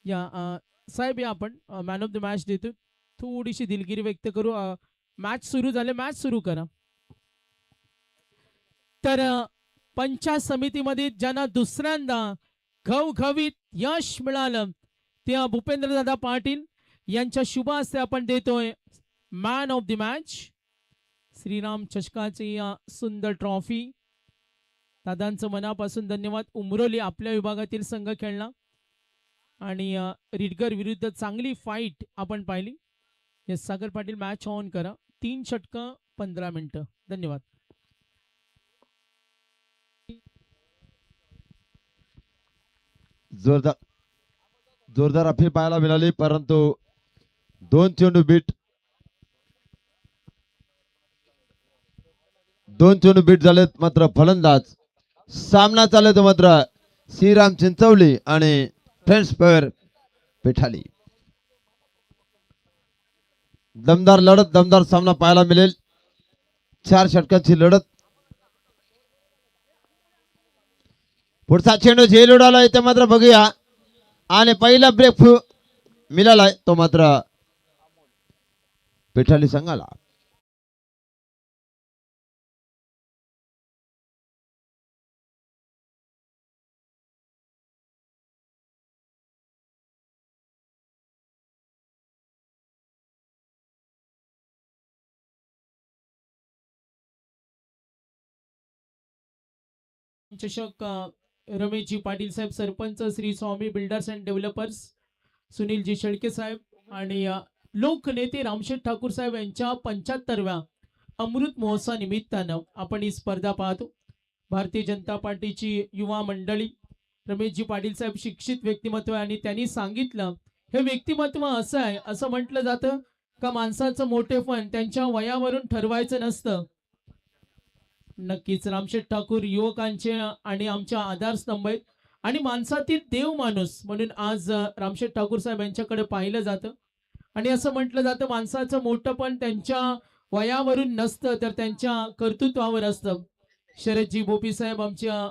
या साहेब या आपण मॅन ऑफ द मॅच देतो. थोडीशी दिलगिरी व्यक्त करू. मॅच सुरू झाले, मॅच सुरू करा. तर पंचायत समितीमध्ये ज्यांना दुसऱ्यांदा घवघवीत यश मिळालं ते भूपेंद्रदादा पाटील यांच्या शुभ हस्ते आपण देतोय man of the match Shriram चषकाची सुंदर ट्रॉफी. दादांचं मनापासून धन्यवाद. उमरोली आपल्या विभागातील संघ खेळला आणि रिडगर विरुद्ध चांगली फाईट आपण पाहिली. हे सागर पाटील मॅच ऑन करा. 3 षटकं 15 मिनिटं. धन्यवाद. जोरदार जोरदार अपील पाहायला मिळाली, परंतु 2 चेंडू बीट झालेत. मात्र फलंदाज सामना चालत मात्र श्रीराम चिंचवली आणि फ्रेंड्स पॉवर पेठाली. दमदार लढत, दमदार सामना पाहायला मिळेल. 4 षटकांची लढत. पुढचा चेंडू झेल उडालाय ते मात्र बघूया. आणि पहिला ब्रेक मिळालाय तो मात्र पेठाली संघाला. चषक रमेशजी पाटील साहेब sarpanch, Shri Swami builders and developers Sunilji Shelke साहेब आणि लोकनेते रामशेठ ठाकूर साहेब यांच्या 75व्या अमृत महोत्सवा निमित्तानं आपण ही स्पर्धा पाहतो. भारतीय जनता पार्टीची युवा मंडळी, रमेशजी पाटील साहेब शिक्षित व्यक्तिमत्व आहे आणि त्यांनी सांगितलं हे व्यक्तिमत्व असं आहे, असं म्हटलं जातं का माणसाचं मोठेपण त्यांच्या वयावरून ठरवायचं नसतं. नक्कीच रामशेठ ठाकूर युवकांचे आणि आमच्या आधारस्तंभ आहेत आणि माणसातील देव माणूस म्हणून आज रामशेठ ठाकूर साहेब यांच्याकडे पाहिलं जातं. आणि असं म्हटलं जातं माणसाचं मोठंपण त्यांच्या वयावरून नसतं तर त्यांच्या कर्तृत्वावर असतं. शरदजी बोपी साहेब आमच्या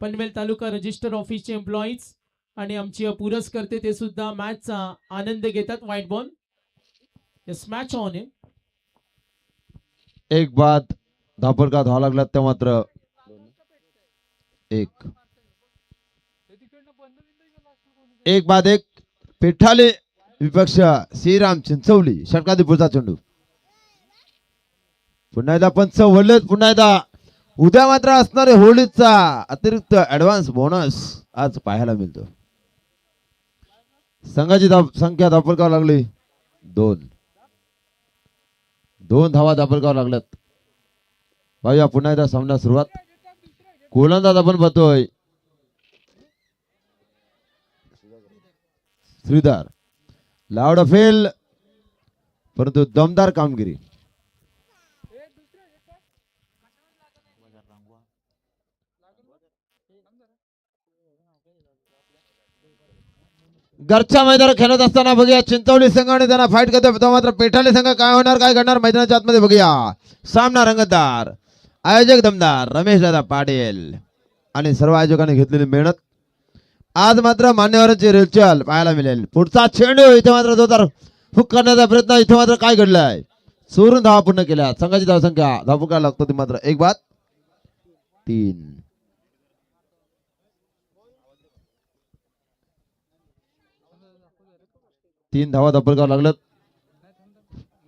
पनवेल तालुका रजिस्टर ऑफिसचे एम्प्लॉईज आणि आमचे पुरस्कर्ते ते सुद्धा मॅचचा आनंद घेतात. White ball. Yes, match on आहे. एक बाद धापड का धावा लागला ते मात्र एक बाद एक पेठाले विपक्ष श्रीराम चिंचवली. षटकाधी पुढचा चेंडू पुन्हा एकदा पंच वळलेत. पुन्हा एकदा उद्या मात्र असणारे होळीचा अतिरिक्त ऍडव्हान्स बोनस आज पाहायला मिळतो. संघाची संख्या धापडकावर लागली 2 धावा धापडकावर लागल्यात. पाहूया पुन्हा एकदा सामना सुरुवात. गोलंदाज आपण पाहतोय श्रीधर. लावड फेल परंतु दमदार कामगिरी. घरच्या मैदानात खेळत असताना बघूया चिंचवली संघाने त्यांना फाईट करतो मात्र पेठाले संघ काय होणार काय घडणार मैदानाच्या आतमध्ये बघूया. सामना रंगतदार, आयोजक दमदार रमेश दादा पाटील आणि सर्व आयोजकांनी घेतलेली मेहनत आज मात्र मान्यवरांची रेलचाल पाहायला मिळेल. पुढचा चेंडू इथे मात्र जोरदार हुक करण्याचा प्रयत्न. इथे मात्र काय घडलंय, चोरून धावा पूर्ण केल्या. संघाची धावसंख्या धावपुका लागतो ती मात्र 1 बाद 3 धावा धापडकावर लागलं.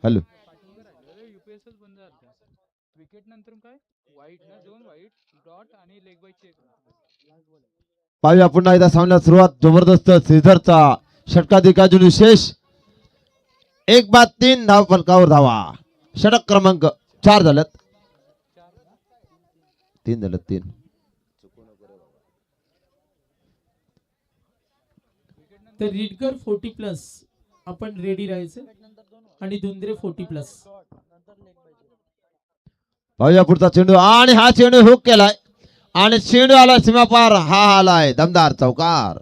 हॅलो, पाहूया पुन्हा एकदा सामन्यात सुरुवात. जबरदस्त श्रीधरचा षटकाधिक विशेष. 1 बाद 3 धाव फलकावर धावा. षटक क्रमांक 4 झाल्यात. 3 झाल्यात 3. तर रिडकर 40+ आपण रेडी राहायचं आणि दुंद्रे 40+. पाहूया पुढचा चेंडू आणि हा चेंडू हुक केलाय आणि चेंडू आला सीमापार. हा आलाय दमदार चौकार.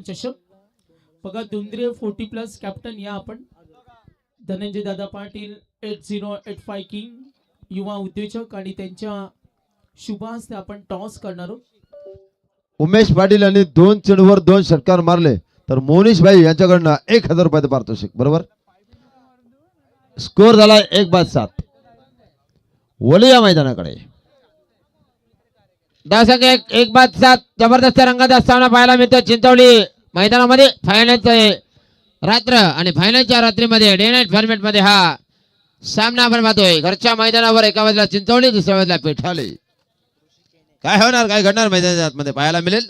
चषक बघा दुंद्रे 40+ कॅप्टन या आपण धनंजय दादा पाटील 8085 किंग युवा उद्योजक आणि त्यांच्या शुभ हस्ते आपण टॉस करणार आहोत. उमेश पाटील यांनी 2 चेंडूवर 2 षटकार मारले तर मोनिश भाई यांच्याकडनं 1000 रुपयाचं पारितोषिक. बरोबर स्कोर झाला 1-7. वलिया मैदानाकडे धावसंख्या 1-7. जबरदस्त रंगाचा सामना पाहायला मिळतो चिंचवली मैदानामध्ये. फायनलचे रात्र आणि फायनलच्या रात्रीमध्ये डे नाईट फॉर्मॅट मध्ये हा सामना आपण पाहतोय. घरच्या मैदानावर एका बाजूला चिंचवली दुसऱ्या बाजूला पेठाले. काय होणार काय घडणार मैदानाच्या आतमध्ये पाहायला मिळेल.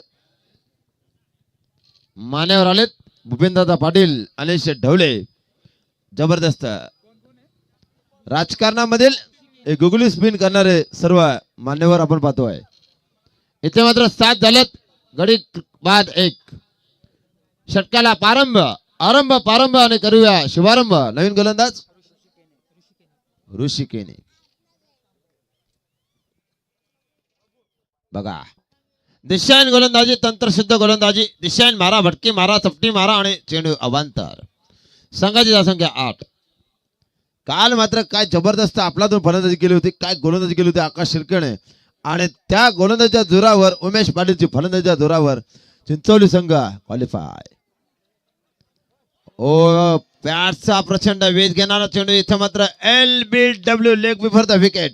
मान्यवर आलेत भूपेंद्रदा पाटील अनिश ढवले. जबरदस्त राजकारणामधील एक गुगली स्पिन करणारे सर्व मान्यवर आपण पाहतोय. इथे मात्र 7 झालेत. गडी बाद 1. षटकाला प्रारंभ आणि करूया शुभारंभ. नवीन गोलंदाज ऋषिकेने. बघा दिशायन गोलंदाजी तंत्रसिद्ध गोलंदाजी. दिशायन मारा भटकी मारा चपटी मारा आणि चेंडू अवांतर. संघाची धावसंख्या 8. काल मात्र काय जबरदस्त आपलातून फलंदाजी केली होती. काय गोलंदाजी केली होती आकाश शिर्केने आणि त्या गोलंदाजीच्या जोरावर उमेश पाटीलची फलंदाजीच्या जोरावर चिंचवली संघ क्वालिफाय. ओ पॅटचा प्रचंड वेध घेणारा चेंडू. इथे मात्र LBW leg before the wicket.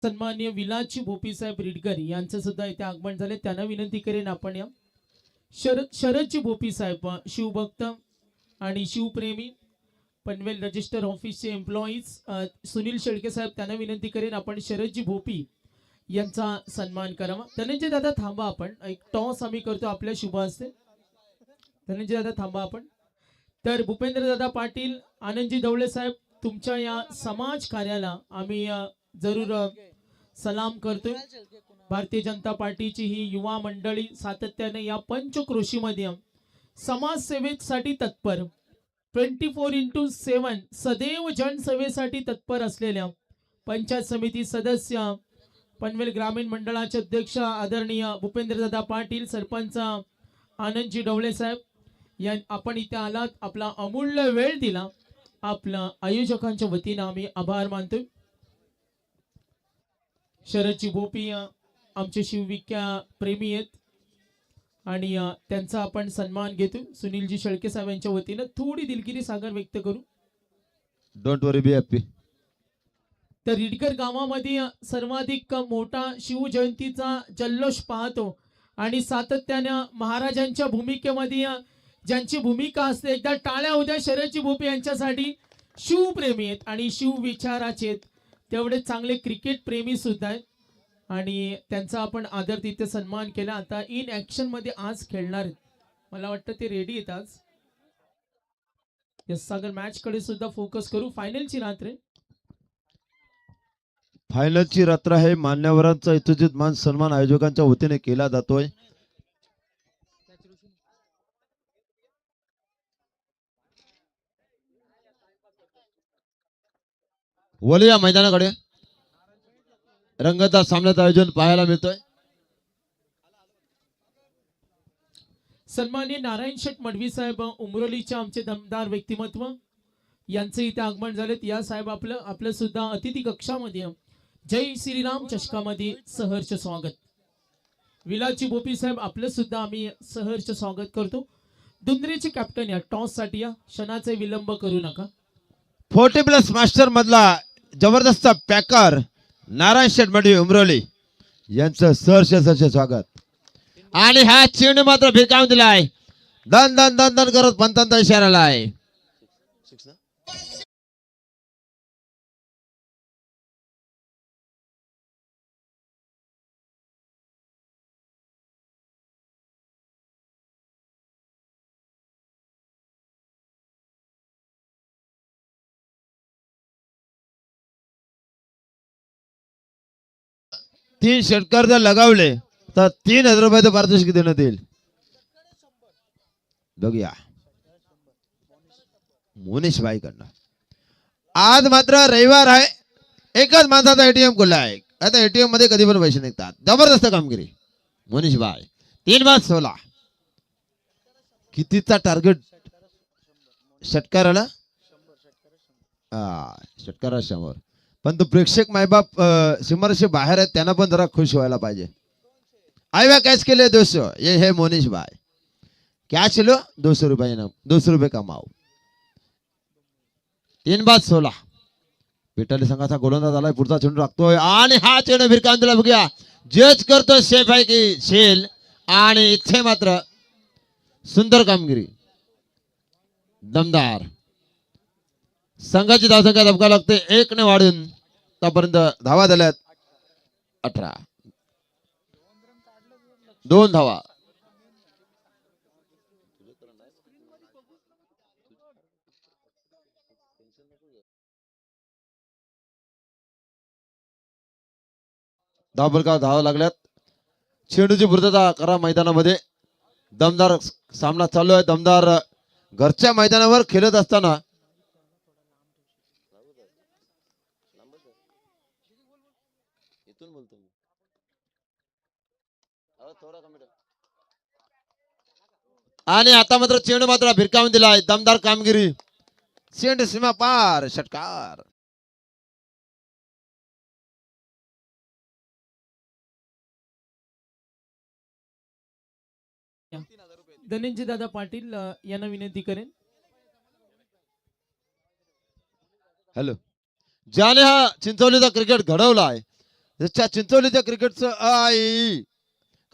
सन्मान्य विलाची भोपी साहेब रिडकर यांचं सुद्धा इथे आगमन झाले. त्यांना विनंती करेन आपण या शरदची भोपी साहेब शिवभक्त आणि शिवप्रेमी पनवेल रजिस्टर ऑफिसचे एम्प्लॉईज सुनील शेळके साहेब त्यांना विनंती करेन आपण शरदजी भोपी यांचा सन्मान करावा. धनंजय दादा थांबा आपण एक टॉस आम्ही करतो आपल्या शुभ हस्ते. धनंजय दादा थांबा आपण. तर भूपेंद्र दादा पाटील आनंदजी ढवळे साहेब तुमच्या या समाज कार्याला आम्ही जरूर सलाम करतोय. भारतीय जनता पार्टीची ही युवा मंडळी सातत्याने या पंचक्रोशीमध्ये समाजसेवेसाठी तत्पर 24/7 सदैव जनसेवेसाठी तत्पर असलेल्या पंचायत समिती सदस्य पनवेल ग्रामीण मंडळाचे अध्यक्ष आदरणीय भूपेंद्रदादा पाटील, सरपंच आनंदजी ढवळे साहेब या आपण इथे आलात, आपला अमूल्य वेळ दिला. आपल्या आयोजकांच्या वतीने आम्ही आभार मानतोय. शरदची भोपी आमचे शिवविख्या प्रेमी आहेत आणि त्यांचा आपण सन्मान घेतो. सुनीलजी शेळके साहेब यांच्या वतीने थोडी दिलगिरी सागर व्यक्त करू. Don't worry be happy. तर रिडकर गावामध्ये सर्वाधिक मोठा शिवजयंतीचा जल्लोष पाहतो आणि सातत्याने महाराजांच्या भूमिकेमध्ये ज्यांची भूमिका असते, एकदा टाळ्या उद्या शरदची भोपी यांच्यासाठी. शिवप्रेमी आहेत आणि शिव विचाराचे आहेत, तेवढे चांगले क्रिकेट प्रेमी सुद्धा आहेत आणि त्यांचा आपण आदर तिथे सन्मान केला. आता इन ऍक्शन मध्ये आज खेळणार आहेत, मला वाटतं ते रेडी आहेत आज. यस सागर मॅच कडे सुद्धा फोकस करू. फायनलची रात्र फायनलची रात्र आहे. मान्यवरांचा यथोचित मान सन्मान आयोजकांच्या वतीने केला जातोय. वलिया मैदानाकडे रंगतदार सामन्याचं आयोजन पाहायला मिळतोय. सन्माननीय नारायण शेठ मडवी साहेब उमरोलीचे आमचे दमदार व्यक्तिमत्व यांचे इथे आगमन झालेत. या साहेब आपलं सुद्धा अतिथी कक्षामध्ये जय श्रीराम चषकामध्ये सहर्ष स्वागत. विलाची भोपी साहेब आपलं सुद्धा आम्ही सहर्ष स्वागत करतो. दुंद्रेचे कॅप्टन या टॉस साठी या क्षणाचे विलंब करू नका. 40+ मास्टर मधला जबरदस्त पॅकर नारायण शेठ मडवी उमरोली यांचं सहर्ष स्वागत. आणि हा चेंडू मात्र भिरकावून दिलाय. दन दन दन दन करत पंतांचा इशारा आलाय. तीन षटकार जर लगावले तर 3000 रुपयाचं पारितोषिक देण्यात येईल. बघूया मोनिश भाई कडनं आज मात्र रविवार आहे, एकच माणसाचा एटीएम खुला आहे. आता एटीएम मध्ये कधी पण पैसे निघतात. जबरदस्त कामगिरी मनीष भाई. 3-16 कितीचा टार्गेट षटकाराला? षटकारा 100. पण तो प्रेक्षक मायबाप सीमारेषे बाहेर आहेत, त्यांना पण जरा खुश व्हायला पाहिजे. आयवा कॅच केले 200. ये है मोनिश भाई. कॅच लो 200 रुपये ना, 200 रुपये कमाव. 3-16 पेटाली संघाचा गोलंदाज आलाय, पुढचा चेंडू टाकतोय आणि हा चेंडू भिरकांदूला बघूया. जज करतोय सेफ आहे की शेल, आणि इथे मात्र सुंदर कामगिरी, दमदार. संघाची धावसंख्या धबका लागते 1 ने वाढून आतापर्यंत धावा झाल्यात 18. 2 धावा. धावफलकावर धावा लागल्यात. चेंडूची पूर्तता करा मैदानामध्ये. दमदार सामना चालू आहे. दमदार घरच्या मैदानावर खेळत असताना आणि आता मात्र चेंडू मात्र भिरकावून दिलाय. दमदार कामगिरी, चेंडू सीमा पार, षटकार. धनंजय दादा पाटील यांना विनंती करेन. हॅलो. ज्याने हा चिंचवलीचा क्रिकेट घडवलाय, त्याच्या चिंचवलीच्या क्रिकेटचं आई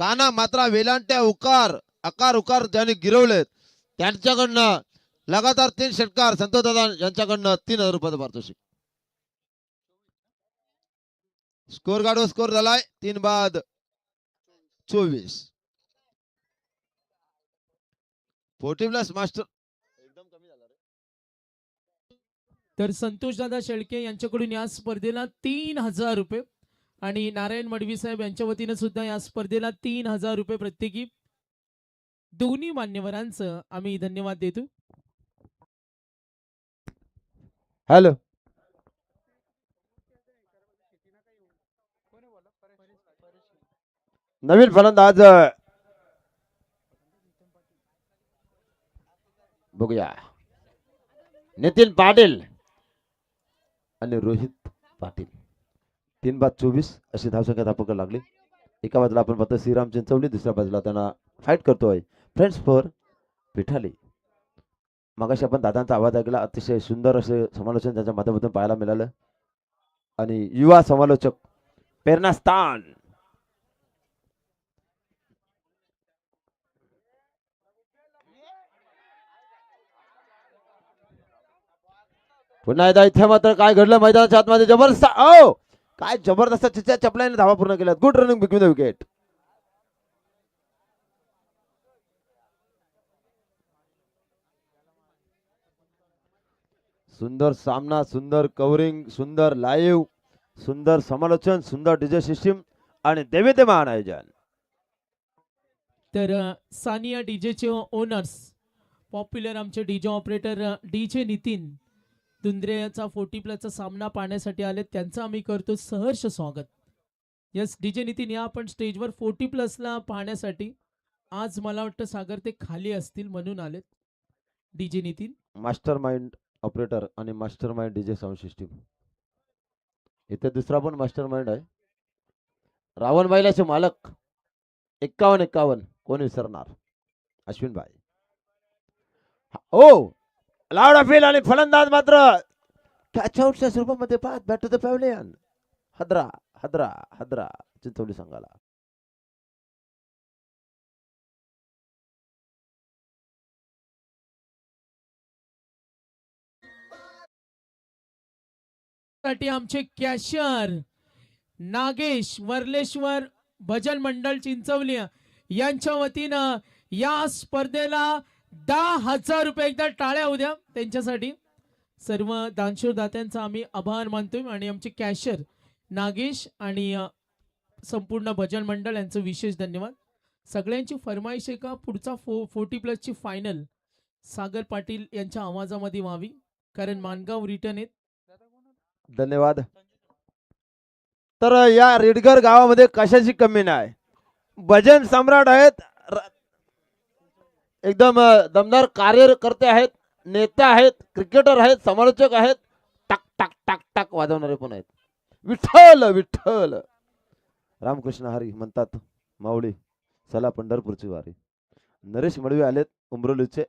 काना मात्रा वेलांट्या उकार आकार उकार ज्याने गिरवलेत, त्यांच्याकडनं लगातार 3 षटकार. संतोष दादा यांच्याकडनं 3000 रुपयाचं पारितोषिक. स्कोर गाडो स्कोर झालाय 3-24. 40+ मास्टर तर संतोष दादा शेळके यांच्याकडून या स्पर्धेला 3000 रुपये आणि नारायण मडवी साहेब यांच्या वतीने सुद्धा या स्पर्धेला 3000 रुपये प्रत्येकी. दोन्ही मान्यवरांचं आम्ही धन्यवाद देतो. हॅलो. नवीन फलंदाज बघूया. नितीन पाटील आणि रोहित पाटील. 3-24 अशी धावसंख्या धापक लागली. एका बाजूला आपण पाहतो श्रीराम चिंचवली, दुसऱ्या बाजूला त्यांना फाईट करतोय फ्रेंड्स फॉर पिठाली. मगाशी आपण दादांचा आवाज ऐकला. अतिशय सुंदर असे समालोचन त्यांच्या माध्यमातून पाहायला मिळालं. आणि युवा समालोचक प्रेरणास्थान पुन्हा एकदा इथे मात्र काय घडलं मैदानाच्या आतमध्ये. जबरदस्त काय जबरदस्त चिच्या चपलाने धावा पूर्ण केल्यात. Good running between the wicket. सुंदर सामना, सुंदर कव्हरिंग, सुंदर लाईव्ह, सुंदर समालोचन, सुंदर डीजे सिस्टीम आणि देवीतेमान आयोजन. तर सानिया डीजेचे ओनर्स, पॉप्युलर आमचे डीजे ऑपरेटर डीजे नितीन दुंद्रेचा 40+ सामना पाहण्यासाठी आले, त्यांचं आम्ही करतो सहर्ष स्वागत. यस डीजे नितीन, या आपण स्टेजवर 40+ पाहण्यासाठी. आज मला वाटतं सागर ते खाली असतील म्हणून आलेत. DJ Nitin master mind operator आणि master mind DJ sound system. इथे दुसरा पण मास्टर माइंड आहे, रावण बैलाचे मालक. 51 कोण विसरणार, अश्विन भाई. ओ लाऊड अपील आणि फलंदाज मात्र कॅच आउटच्या स्वरूपामध्ये पाहत बॅट टू द पॅव्हलियन. हद्रा हद्रा हद्रा चिंचवली संघाला. साठी आमचे कॅशियर नागेश वर्लेश्वर भजन मंडळ चिंचवली यांच्या वतीनं या स्पर्धेला 10,000 रुपये. एकदा टाळ्या उद्या त्यांच्यासाठी. सर्व दानशूर दात्यांचा आम्ही आभार मानतोय आणि आमचे कॅशियर नागेश आणि संपूर्ण भजन मंडळ यांचं विशेष धन्यवाद. सगळ्यांची फरमाईश आहे का पुढचा 40+ ची फायनल सागर पाटील यांच्या आवाजामध्ये व्हावी, कारण मानगाव रिटर्न आहेत. धन्यवाद. तर या रेडगर गावामध्ये कशाची कमी नाही. भजन सम्राट आहेत, एकदम दमदार कार्यकर्ते आहेत, नेते आहेत, क्रिकेटर आहेत, समालोचक आहेत, टाक टाक टाक टाक वाजवणारे पण आहेत. विठ्ठल विठ्ठल रामकृष्ण हरी म्हणतात माऊली, चला पंढरपूरची वारी. नरेश मडवी आलेत उमरोलीचे,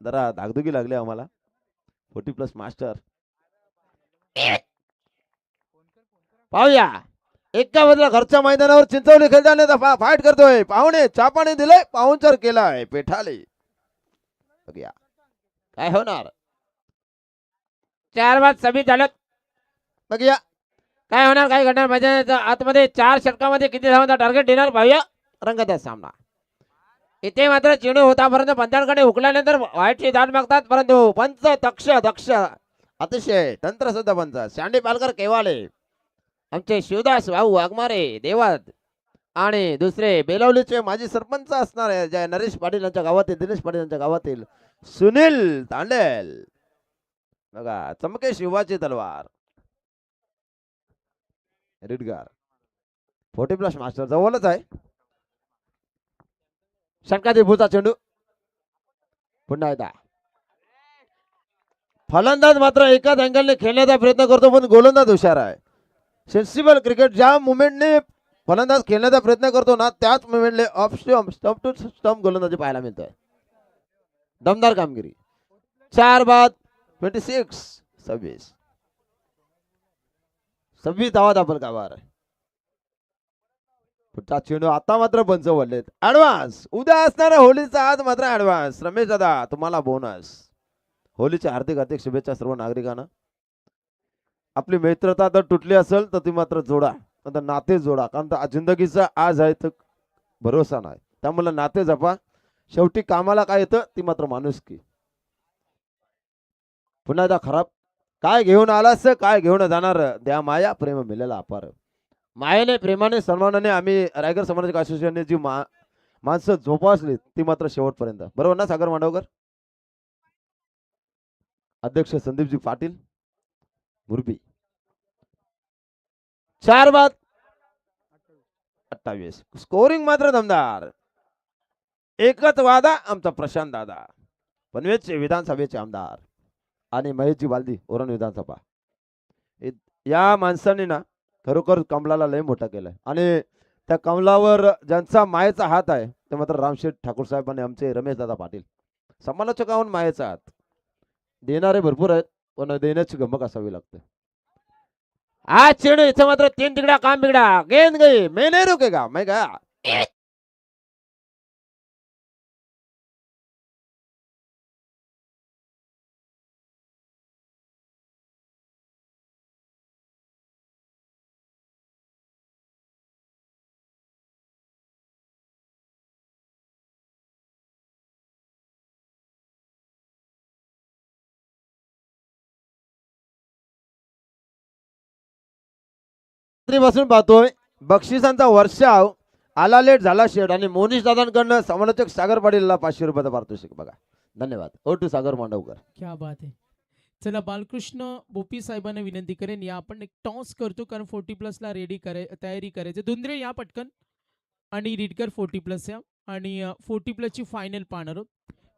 जरा धाकधुकी लागली आम्हाला. 40+ मास्टर पाहूया. एका बाजूला घरच्या मैदानावर चिंचवली खेळताना फाईट करतोय. पाहुणे चापाने दिले, पाहुणचार केलाय पेठाले. बघूया काय होणार. 4 बाद सभी झाल्यात. बघूया काय होणार, काय घडणार मैदानाच्या आतमध्ये. 4 षटकामध्ये किती धावांचा टार्गेट देणार पाहूया. रंगत सामना. इथे मात्र चेंडू होतापर्यंत पंचांकडे हुकल्यानंतर व्हाईटची दाट मागतात, परंतु पंच दक्ष दक्ष अतिशय तंत्र सुद्धा पंच शांडी पालकर केवाले, आमचे शिवदास भाऊ वाघमारे देवात आणि दुसरे बेलवलीचे माजी सरपंच असणार आहे जे नरेश पाटील यांच्या गावातील, दिनेश पाटील यांच्या गावातील सुनील तांडेल. बघा चमके शिवाची तलवार. रेडगार 40+ मास्टर जवळच आहे. षटकातील भूचा चेंडू पुन्हा एकदा. फलंदाज मात्र एकाच अँगलने खेळण्याचा प्रयत्न करतो, पण गोलंदाज हुशार आहे. सेन्सिबल क्रिकेट ज्या मुवमेंटने फलंदाज खेळण्याचा प्रयत्न करतो ना, त्याच मुवमेंटने ऑफ स्टंप टू स्टंप गोलंदाजी पाहायला मिळतोय. दमदार कामगिरी. 4 बाद 26 धावा दाखल कावर. पुढचा चेंडू आता मात्र पंच वळलेत. ऍडव्हान्स उद्या असणार होलीचा, आज मात्र ऍडव्हान्स. रमेश दादा तुम्हाला बोनस. होलीच्या हार्दिक हार्दिक शुभेच्छा सर्व नागरिकांना. आपली मित्रता जर तुटली असेल तर ती मात्र जोडा, आता नाते जोडा, कारण जिंदगीचा आज आहे तर भरोसा नाही. त्यामुळे नाते जपा. शेवटी कामाला काय येतं ती मात्र माणुसकी. पुन्हा एकदा खराब. काय घेऊन आलास, काय घेऊन जाणार, द्या माया प्रेम मिळाला अपार. मायेने प्रेमाने सन्मानाने आम्ही रायगड सामाजिक असोसिएशनने जी माणसं जोपासली ती मात्र शेवटपर्यंत. बरोबर ना सागर मांडवकर? अध्यक्ष संदीपजी पाटील मुरबी. 4 बाद 28. स्कोरिंग मात्र दमदार. एकच वादा आमचा प्रशांत दादा, पनवेलचे विधानसभेचे आमदार आणि महेशजी बालदी ओरण विधानसभा. या माणसाने ना खरोखर कमलाला लय मोठा केलाय, आणि त्या कमलावर ज्यांचा मायेचा हात आहे ते मात्र रामशेठ ठाकूर साहेब आणि आमचे रमेश दादा पाटील. समालोचकाहून मायेचा हात. देणारे भरपूर आहेत, पण देण्याची गमक असावी लागते. आज चेंडू इथं मात्र 3 तिगडा काम बिगडा. गेंद गई, मैं नहीं रुकेगा, मैं गया. बसून पाहतोय बक्षिसांचा वर्षाव आला, लेट झाला शेड, आणि मोनिश दादांकडनं समालोचक सागर पाटीलला 500 रुपयाचा पारितोषिक. बघा धन्यवाद. ओ टू सागर मांडवकर. क्या बात आहे. चला बालकृष्ण बोपी साहेबांना विनंती करेन, या आपण एक टॉस करतो, कारण 40+ ला तयारी करायची. दुंद्रे या पटकन, आणि रीडकर 40+ या, आणि 40+ ची फायनल पाहणार आहोत.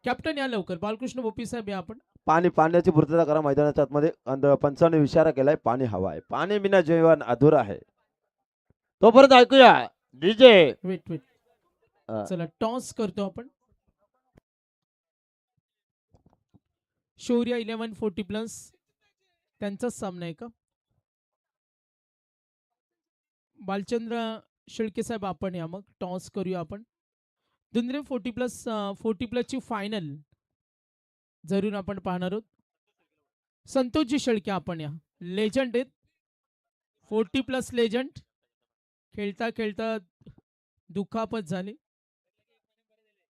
कॅप्टन या लवकर. बालकृष्ण बोपी साहेब या आपण. पाण्याची पूर्तता करा मैदानाच्या आतमध्ये. पंचाने इशारा केलाय, पाणी हवा आहे. पाणी बिना जेवण अधुरा आहे. तोपर्यंत ऐकूया डीजे. वेट चला टॉस करतो आपण. शौर्य 11 40+ त्यांचाच सामना आहे का? बालचंद्र शेळके साहेब आपण या, मग टॉस करूया आपण. दुंद्रे 40+ ची फायनल जरूर आपण पाहणार आहोत. संतोषजी शेळके आपण या, लेजंड आहेत, 40+ लेजंड. खेळता खेळता दुखापत झाली,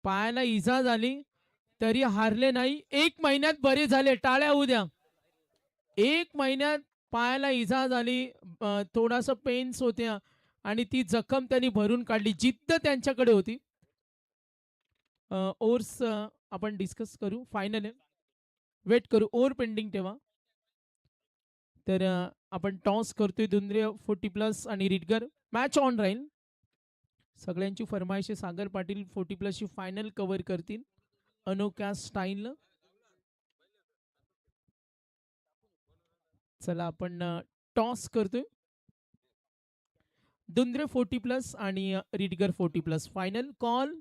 पायाला इजा झाली, तरी हारले नाही. 1 महिन्यात बरे झाले. टाळ्या होऊ द्या. 1 महिन्यात पायाला इजा झाली, थोडासा पेन्स होत्या, आणि ती जखम त्यांनी भरून काढली. जिद्द त्यांच्याकडे होती. ओव्हर्स आपण डिस्कस करू. फायनल आहे, वेट करू. ओव्हर पेंडिंग ठेवा. तर आपण टॉस करतोय दुंद्रे 40+ आणि रिटगर मॅच ऑन राहील. सगळ्यांची फरमाईश आहे. सागर पाटील 40+ ची फायनल कव्हर करतील अनोख्या स्टाईल. चला आपण टॉस करतोय दुंद्रे 40+ आणि रिटगर 40+ फायनल कॉल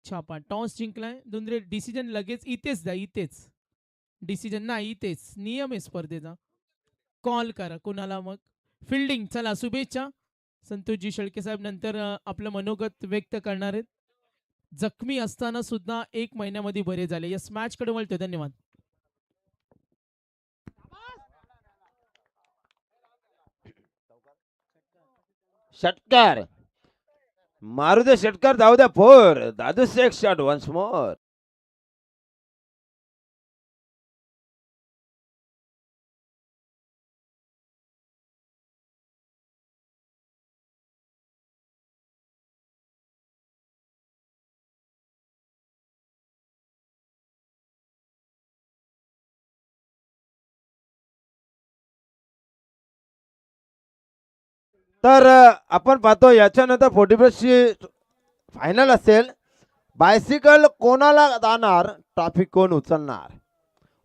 छापा. टॉस जिंकलाय दुंद्रे. डिसिजन लगेच इथेच द्या. इथेच डिसिजन नाही, इथेच नियम आहे स्पर्धेचा. कॉल करा कोणाला मग फिल्डिंग. चला शुभेच्छा. संतोषजी शेळके साहेब नंतर आपलं मनोगत व्यक्त करणार आहेत. जखमी असताना सुद्धा 1 महिन्यामध्ये बरे झाले. यस मॅच कडे वळतोय. धन्यवाद. षटकार मारू दे. षटकार जाऊ द्या. 4 दादू शेख शॉट वन्स मोर. तर आपण पाहतो याच्यानंतर 40+ ची फायनल असेल. बायसिकल कोणाला जाणार, ट्रॉफिक कोण उचलणार.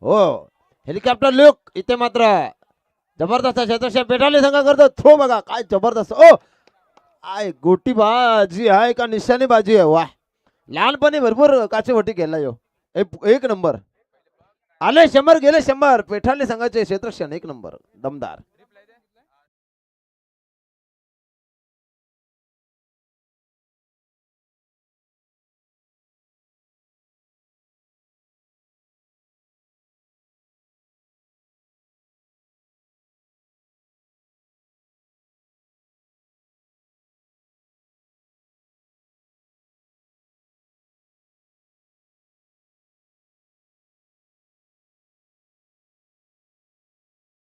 हो हेलिकॉप्टर लुक. इथे मात्र जबरदस्त क्षेत्रक्षण पेटाले संघ करतो. थ्रो बघा काय जबरदस्त. ओ आय गोटी बाजी आहे का निशाणी बाजी आहे. वा लहानपणी भरपूर काचेवटी केला यो. एक नंबर आले 100 गेले 100. पेठाले संघाचे क्षेत्रक्षण 1 नंबर दमदार.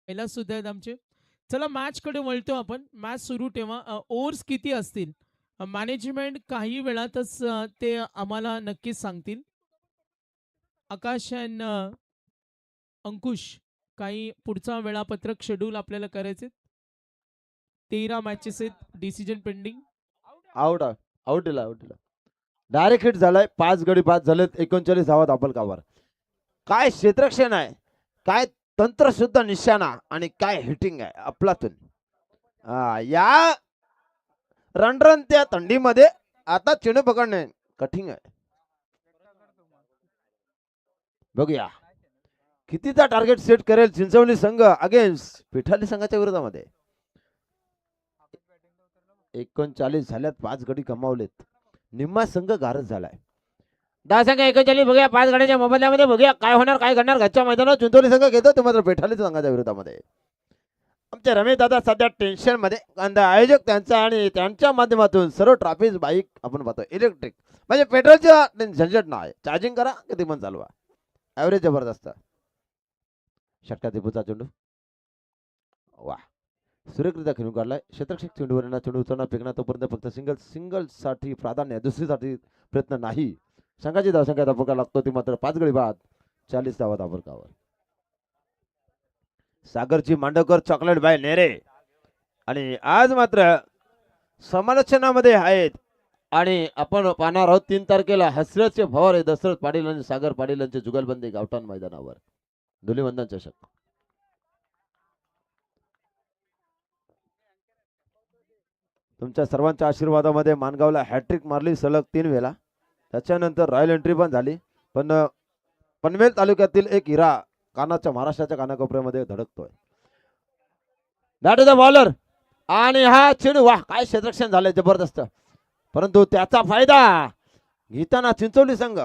पहिला सुद्धा आहेत आमचे. चला मॅच कडे वळतो आपण. मॅच सुरू ठेवा. ओव्हर्स किती असतील मॅनेजमेंट काही वेळातच ते आम्हाला नक्कीच सांगतील. आकाश अँड अंकुश काही पुढचा वेळापत्रक शेड्यूल आपल्याला करायचे. 13 मॅचेस आहेत. Decision pending. आउट आउट दिला डायरेक्ट हिट झालाय. 5 गडी 5 झालेत. 39 धावा धापल कावर. काय क्षेत्रक्षण आहे, काय तंत्र शुद्ध निशाणा आणि काय हिटिंग आहे अफलातून. या रणरणत्या थंडीमध्ये आता चेंडू पकडणे कठीण आहे. बघूया कितीचा टार्गेट सेट करेल चिंचवली संघ अगेन्स्ट पिठाली संघाच्या विरोधामध्ये. 39 झाल्यात. 5 गडी गमावलेत. निम्मा संघ गारच झालाय. संघ 39 बघूया. 5 गड्याच्या मोबदल्यामध्ये बघूया काय होणार काय घडणार. घरच्या मैदानात चिंचवली संघ घेतो ते मात्र पिठाली संघाच्या विरोधामध्ये. आमचे रमेश दादा सध्या टेन्शन मध्ये. आणि आयोजक त्यांचा आणि त्यांच्या माध्यमातून सर्व ट्रॉफीज बाईक आपण पाहतो इलेक्ट्रिक म्हणजे पेट्रोलच्या झंझट नाही. चार्जिंग करा किती पण चालवा. ॲव्हरेज जबरदस्त. षटका टिपूचा चेंडू वा सुरेखरित्या खेळून काढलाय. क्षेत्रक्षक चेंडूवर चेंडू उचलणार फेकणार तोपर्यंत फक्त सिंगल साठी प्राधान्य. दुसरीसाठी प्रयत्न नाही. संघाची धावसंख्या धापका लागतो ती मात्र 5 गडी बाद 40 धावा धापकावर. सागरची मांडवकर चॉकलेट बाय नेरे आणि आज मात्र समालोचनामध्ये आहेत. आणि आपण पाहणार आहोत 3 तारखेला हसरतचे फवारे दशरथ पाटील आणि सागर पाटील यांचे जुगलबंदी गावठाण मैदानावर. धुलीवंदन चषक. तुमच्या सर्वांच्या आशीर्वादामध्ये मानगावला हॅट्रिक मारली सलग 3 वेळा. त्याच्यानंतर रॉयल एंट्री पण झाली. पण पनवेल तालुक्यातील एक हिरा कानाच्या महाराष्ट्राच्या कानाकोपऱ्यामध्ये धडकतोय. दॅट इज द बॉलर आणि हा चेंडू वाह काय क्षेत्ररक्षण झालंय जबरदस्त. परंतु त्याचा फायदा घेताना चिंचवली संघ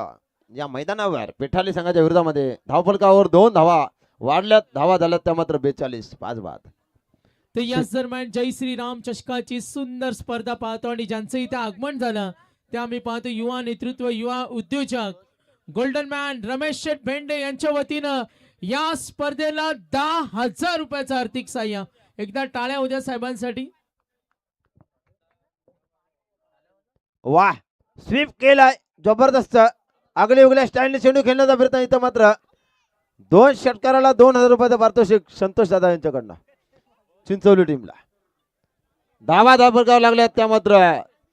या मैदानावर पेठाली संघाच्या विरोधामध्ये धावफलकावर 2 धावा वाढल्यात. धावा झाल्यात त्या मात्र 42 5 बाद. तर याच दरम्यान जय श्रीराम चषकाची सुंदर स्पर्धा पाहतो आणि ज्यांचं इथे आगमन झालं ते आम्ही पाहतो युवा नेतृत्व युवा उद्योजक गोल्डन मॅन रमेश शेठ भेंडे यांच्या वतीनं या स्पर्धेला 10,000 रुपयाचं आर्थिक सहाय्य. एकदा टाळ्या उद्या साहेबांसाठी. वाह स्वीप केलाय जबरदस्त. आगले उगल्या स्टाईलने चेंडू खेळण्याचा प्रयत्न. इथं मात्र 2 षटकाराला 2,000 रुपयाचा पारितोषिक संतोष दादा यांच्याकडनं. चिंचवली टीमला. धावा धाबरगाव लागल्यात त्या मात्र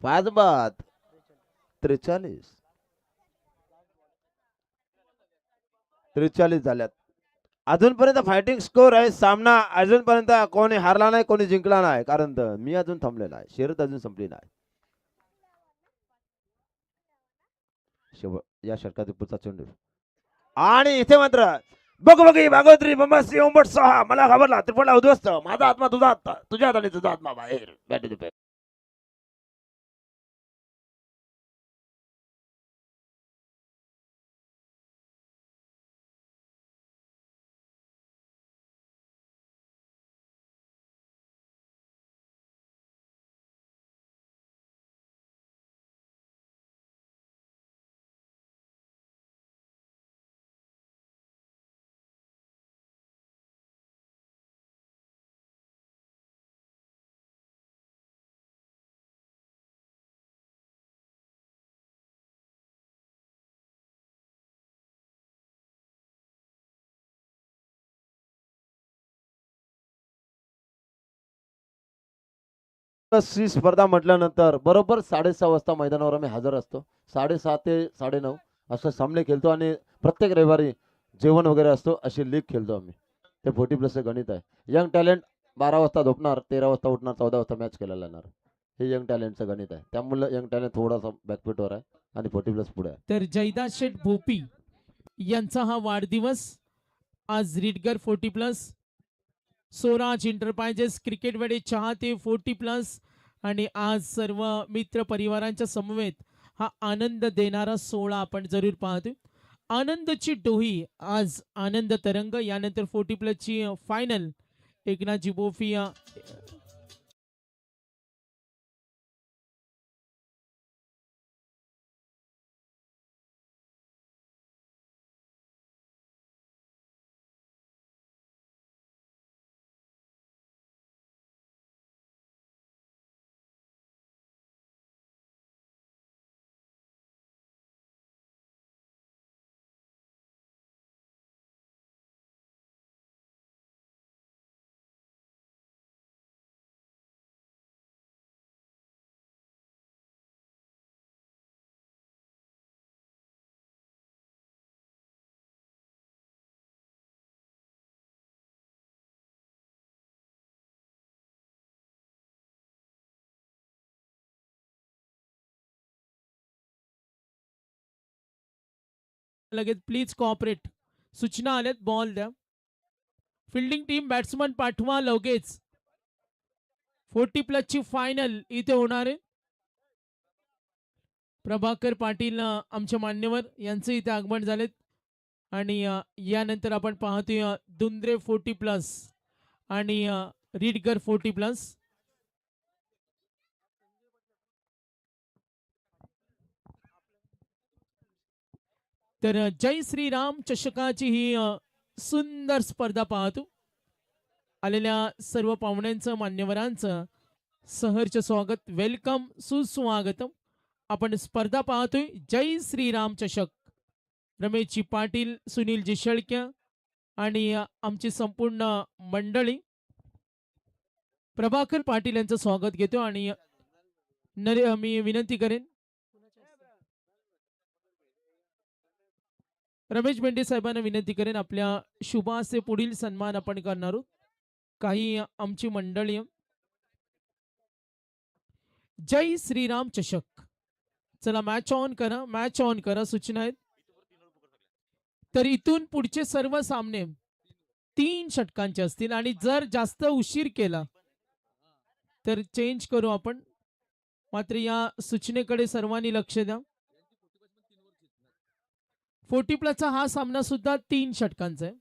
5 बाद 43 झाल्यात. अजूनपर्यंत फायटिंग स्कोर आहे. सामना अजूनपर्यंत कोणी हारला नाही, कोणी जिंकला नाही, कारण मी अजून थांबलेला आहे. शर्यत अजून संपली नाही. या षटकातील पुढचा चेंडू आणि इथे मात्र बघ बघी भागवत्री बंबासी ओंबट सहा. मला घाबरला त्रिफळा उद्ध्वस्त. माझा आत्मा तुझा आत्मा, तुझ्या हाताने तुझा आत्मा बाहेर. Bat to the bat. ही स्पर्धा म्हटल्यानंतर बरोबर 6:30 वाजता मैदानावर आम्ही हजर असतो. 6:30 ते 9:30 असं सामने खेळतो आणि प्रत्येक रविवारी जेवण वगैरे असतो. अशी लीग खेळतो आम्ही. ते 40+ गणित आहे. यंग टॅलेंट 12 वाजता झोपणार, 13 वाजता उठणार, 14 वाजता मॅच खेळायला येणार. हे यंग टॅलेंटचं गणित आहे. त्यामुळे यंग टॅलेंट थोडासा बॅकफुटवर आहे आणि 40+ पुढे आहे. तर जयदास शेठ भोपी यांचा हा वाढदिवस आज रीडगर 40+, स्वराज एंटरप्राइजेस क्रिकेट वेडे चाहते 40+, आणि आज सर्व मित्र परिवारांच्या समवेत हा आनंद देणारा सोहळा आपण जरूर पाहतो. आनंदची डोही आज आनंद तरंग. यानंतर 40+ ची फायनल एकनाथजी बोफी लगेच प्लीज कॉपरेट. सूचना आल्यात, बॉल द्या. फिल्डिंग टीम बॅट्समन पाठवा लगेच. 40+ ची फायनल इथे होणार आहे. प्रभाकर पाटील आमचे मान्यवर यांचे इथे आगमन झालेत. आणि यानंतर आपण पाहतोय दुंद्रे 40+ आणि रीडगर 40+. तर जय श्रीराम चषकाची ही सुंदर स्पर्धा पाहतो. आलेल्या सर्व पाहुण्यांचं, मान्यवरांचं सहर्ष स्वागत, वेलकम, सुस्वागतम. आपण स्पर्धा पाहतोय जय श्रीराम चषक. रमेशजी पाटील, सुनीलजी शेळके आणि आमची संपूर्ण मंडळी प्रभाकर पाटील यांचं स्वागत घेतो. आणि मी विनंती करेन रमेश बेंडे साहेबांना विनंती करेन, आपल्या शुभाचे पुढील सन्मान आपण करणार आहोत. काही आमची मंडळी जय श्रीराम चषक. चला मॅच ऑन करा, मॅच ऑन करा. सूचना आहेत. तर इथून पुढचे सर्व सामने 3 षटकांचे असतील आणि जर जास्त उशीर केला तर चेंज करू आपण. मात्र या सूचनेकडे सर्वांनी लक्ष द्या. 40+ चा हा सामना सुद्धा 3 षटकांचा आहे.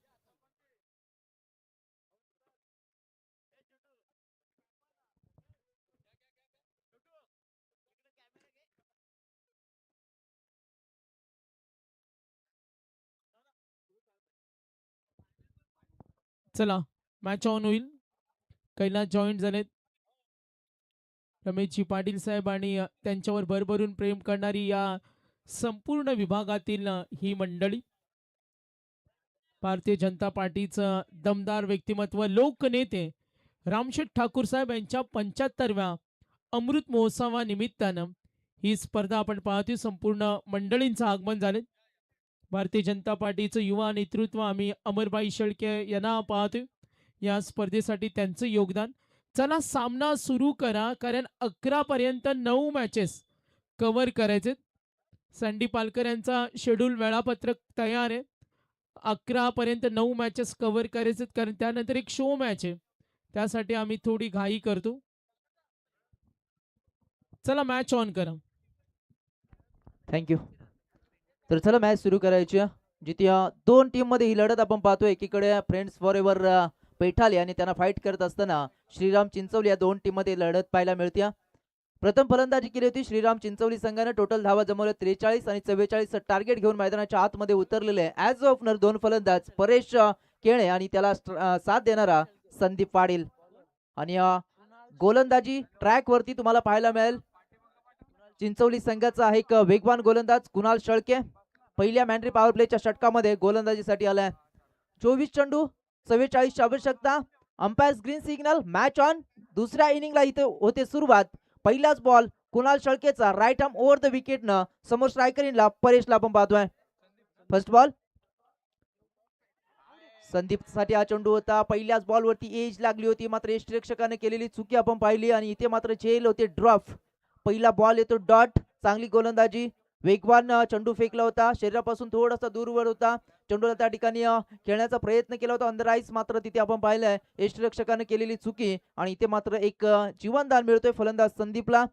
चला मॅच ऑन होईल. कैलास जॉईंट झालेत. रमेशजी पाटील साहेब आणि त्यांच्यावर भरभरून प्रेम करणारी या संपूर्ण विभागातील ही मंडळी. भारतीय जनता पार्टीचं दमदार व्यक्तिमत्व, लोकनेते रामशेठ ठाकूर साहेब यांच्या 75व्या अमृत महोत्सवानिमित्तानं ही स्पर्धा आपण पाहतोय. संपूर्ण मंडळींचं आगमन झाले. भारतीय जनता पार्टीचं युवा नेतृत्व आम्ही अमरबाई शेळके यांना पाहतोय या स्पर्धेसाठी त्यांचं योगदान. चला सामना सुरू करा, कारण 11 पर्यंत 9 मॅचेस कव्हर करायचे. सँडी पालकर यांचा शेड्यूल वेळापत्रक तयार आहे. 11 पर्यंत 9 मॅचेस कव्हर करायचे, कारण त्यानंतर एक शो मॅच आहे, त्यासाठी आम्ही थोडी घाई करतो. चला मॅच ऑन करा. थँक्यू. तर चला मॅच सुरू करायची आहे. जिथे दोन टीम मध्ये ही लढत आपण पाहतोय. एकीकडे फ्रेंड्स फॉर एव्हर पैठाले आणि त्यांना फाईट करत असताना श्रीराम चिंचवली या दोन टीम मध्ये लढत पाहायला मिळते. प्रथम फलंदाजी केली होती श्रीराम चिंचवली संघाने. टोटल धावा जमवल्या 43 आणि 44 टार्गेट घेऊन मैदानाच्या आतमध्ये उतरलेले आहे. ॲज ओपनर दोन फलंदाज परेश केळे आणि त्याला साथ देणारा संदीप पाटील. आणि गोलंदाजी ट्रॅक वरती तुम्हाला पाहायला मिळेल चिंचवली संघाचा एक वेगवान गोलंदाज कुणाल शेळके. पहिल्या मॅन्ट्री पॉवर प्लेच्या षटकामध्ये गोलंदाजीसाठी आलाय. 24 चेंडू 44 ची आवश्यकता. Umpires green signal. Match on. दुसऱ्या इनिंगला इथे होते सुरुवात. पहिलाच बॉल कुणाल शेळकेचा right arm over the wicket न समोर स्ट्रायकर इनला परेशला आपण पाहतोय. फर्स्ट बॉल संदीप साठी हा चेंडू होता. पहिल्याच बॉल वरती एज लागली होती, मात्र यष्टिरक्षकाने केलेली चुकी आपण पाहिली आणि इथे मात्र झेल होते ड्रॉप. पहिला बॉल येतो डॉट. चांगली गोलंदाजी. वेगवान चेंडू फेकला होता. शरीरापासून थोडासा दूरवर होता. चेंडूला त्या ठिकाणी खेळण्याचा प्रयत्न केला होता अंडर आईस, मात्र तिथे आपण पाहिलंय यष्टिरक्षकाने केलेली चुकी आणि इथे मात्र एक जीवनदान मिळतोय फलंदाज संदीपला.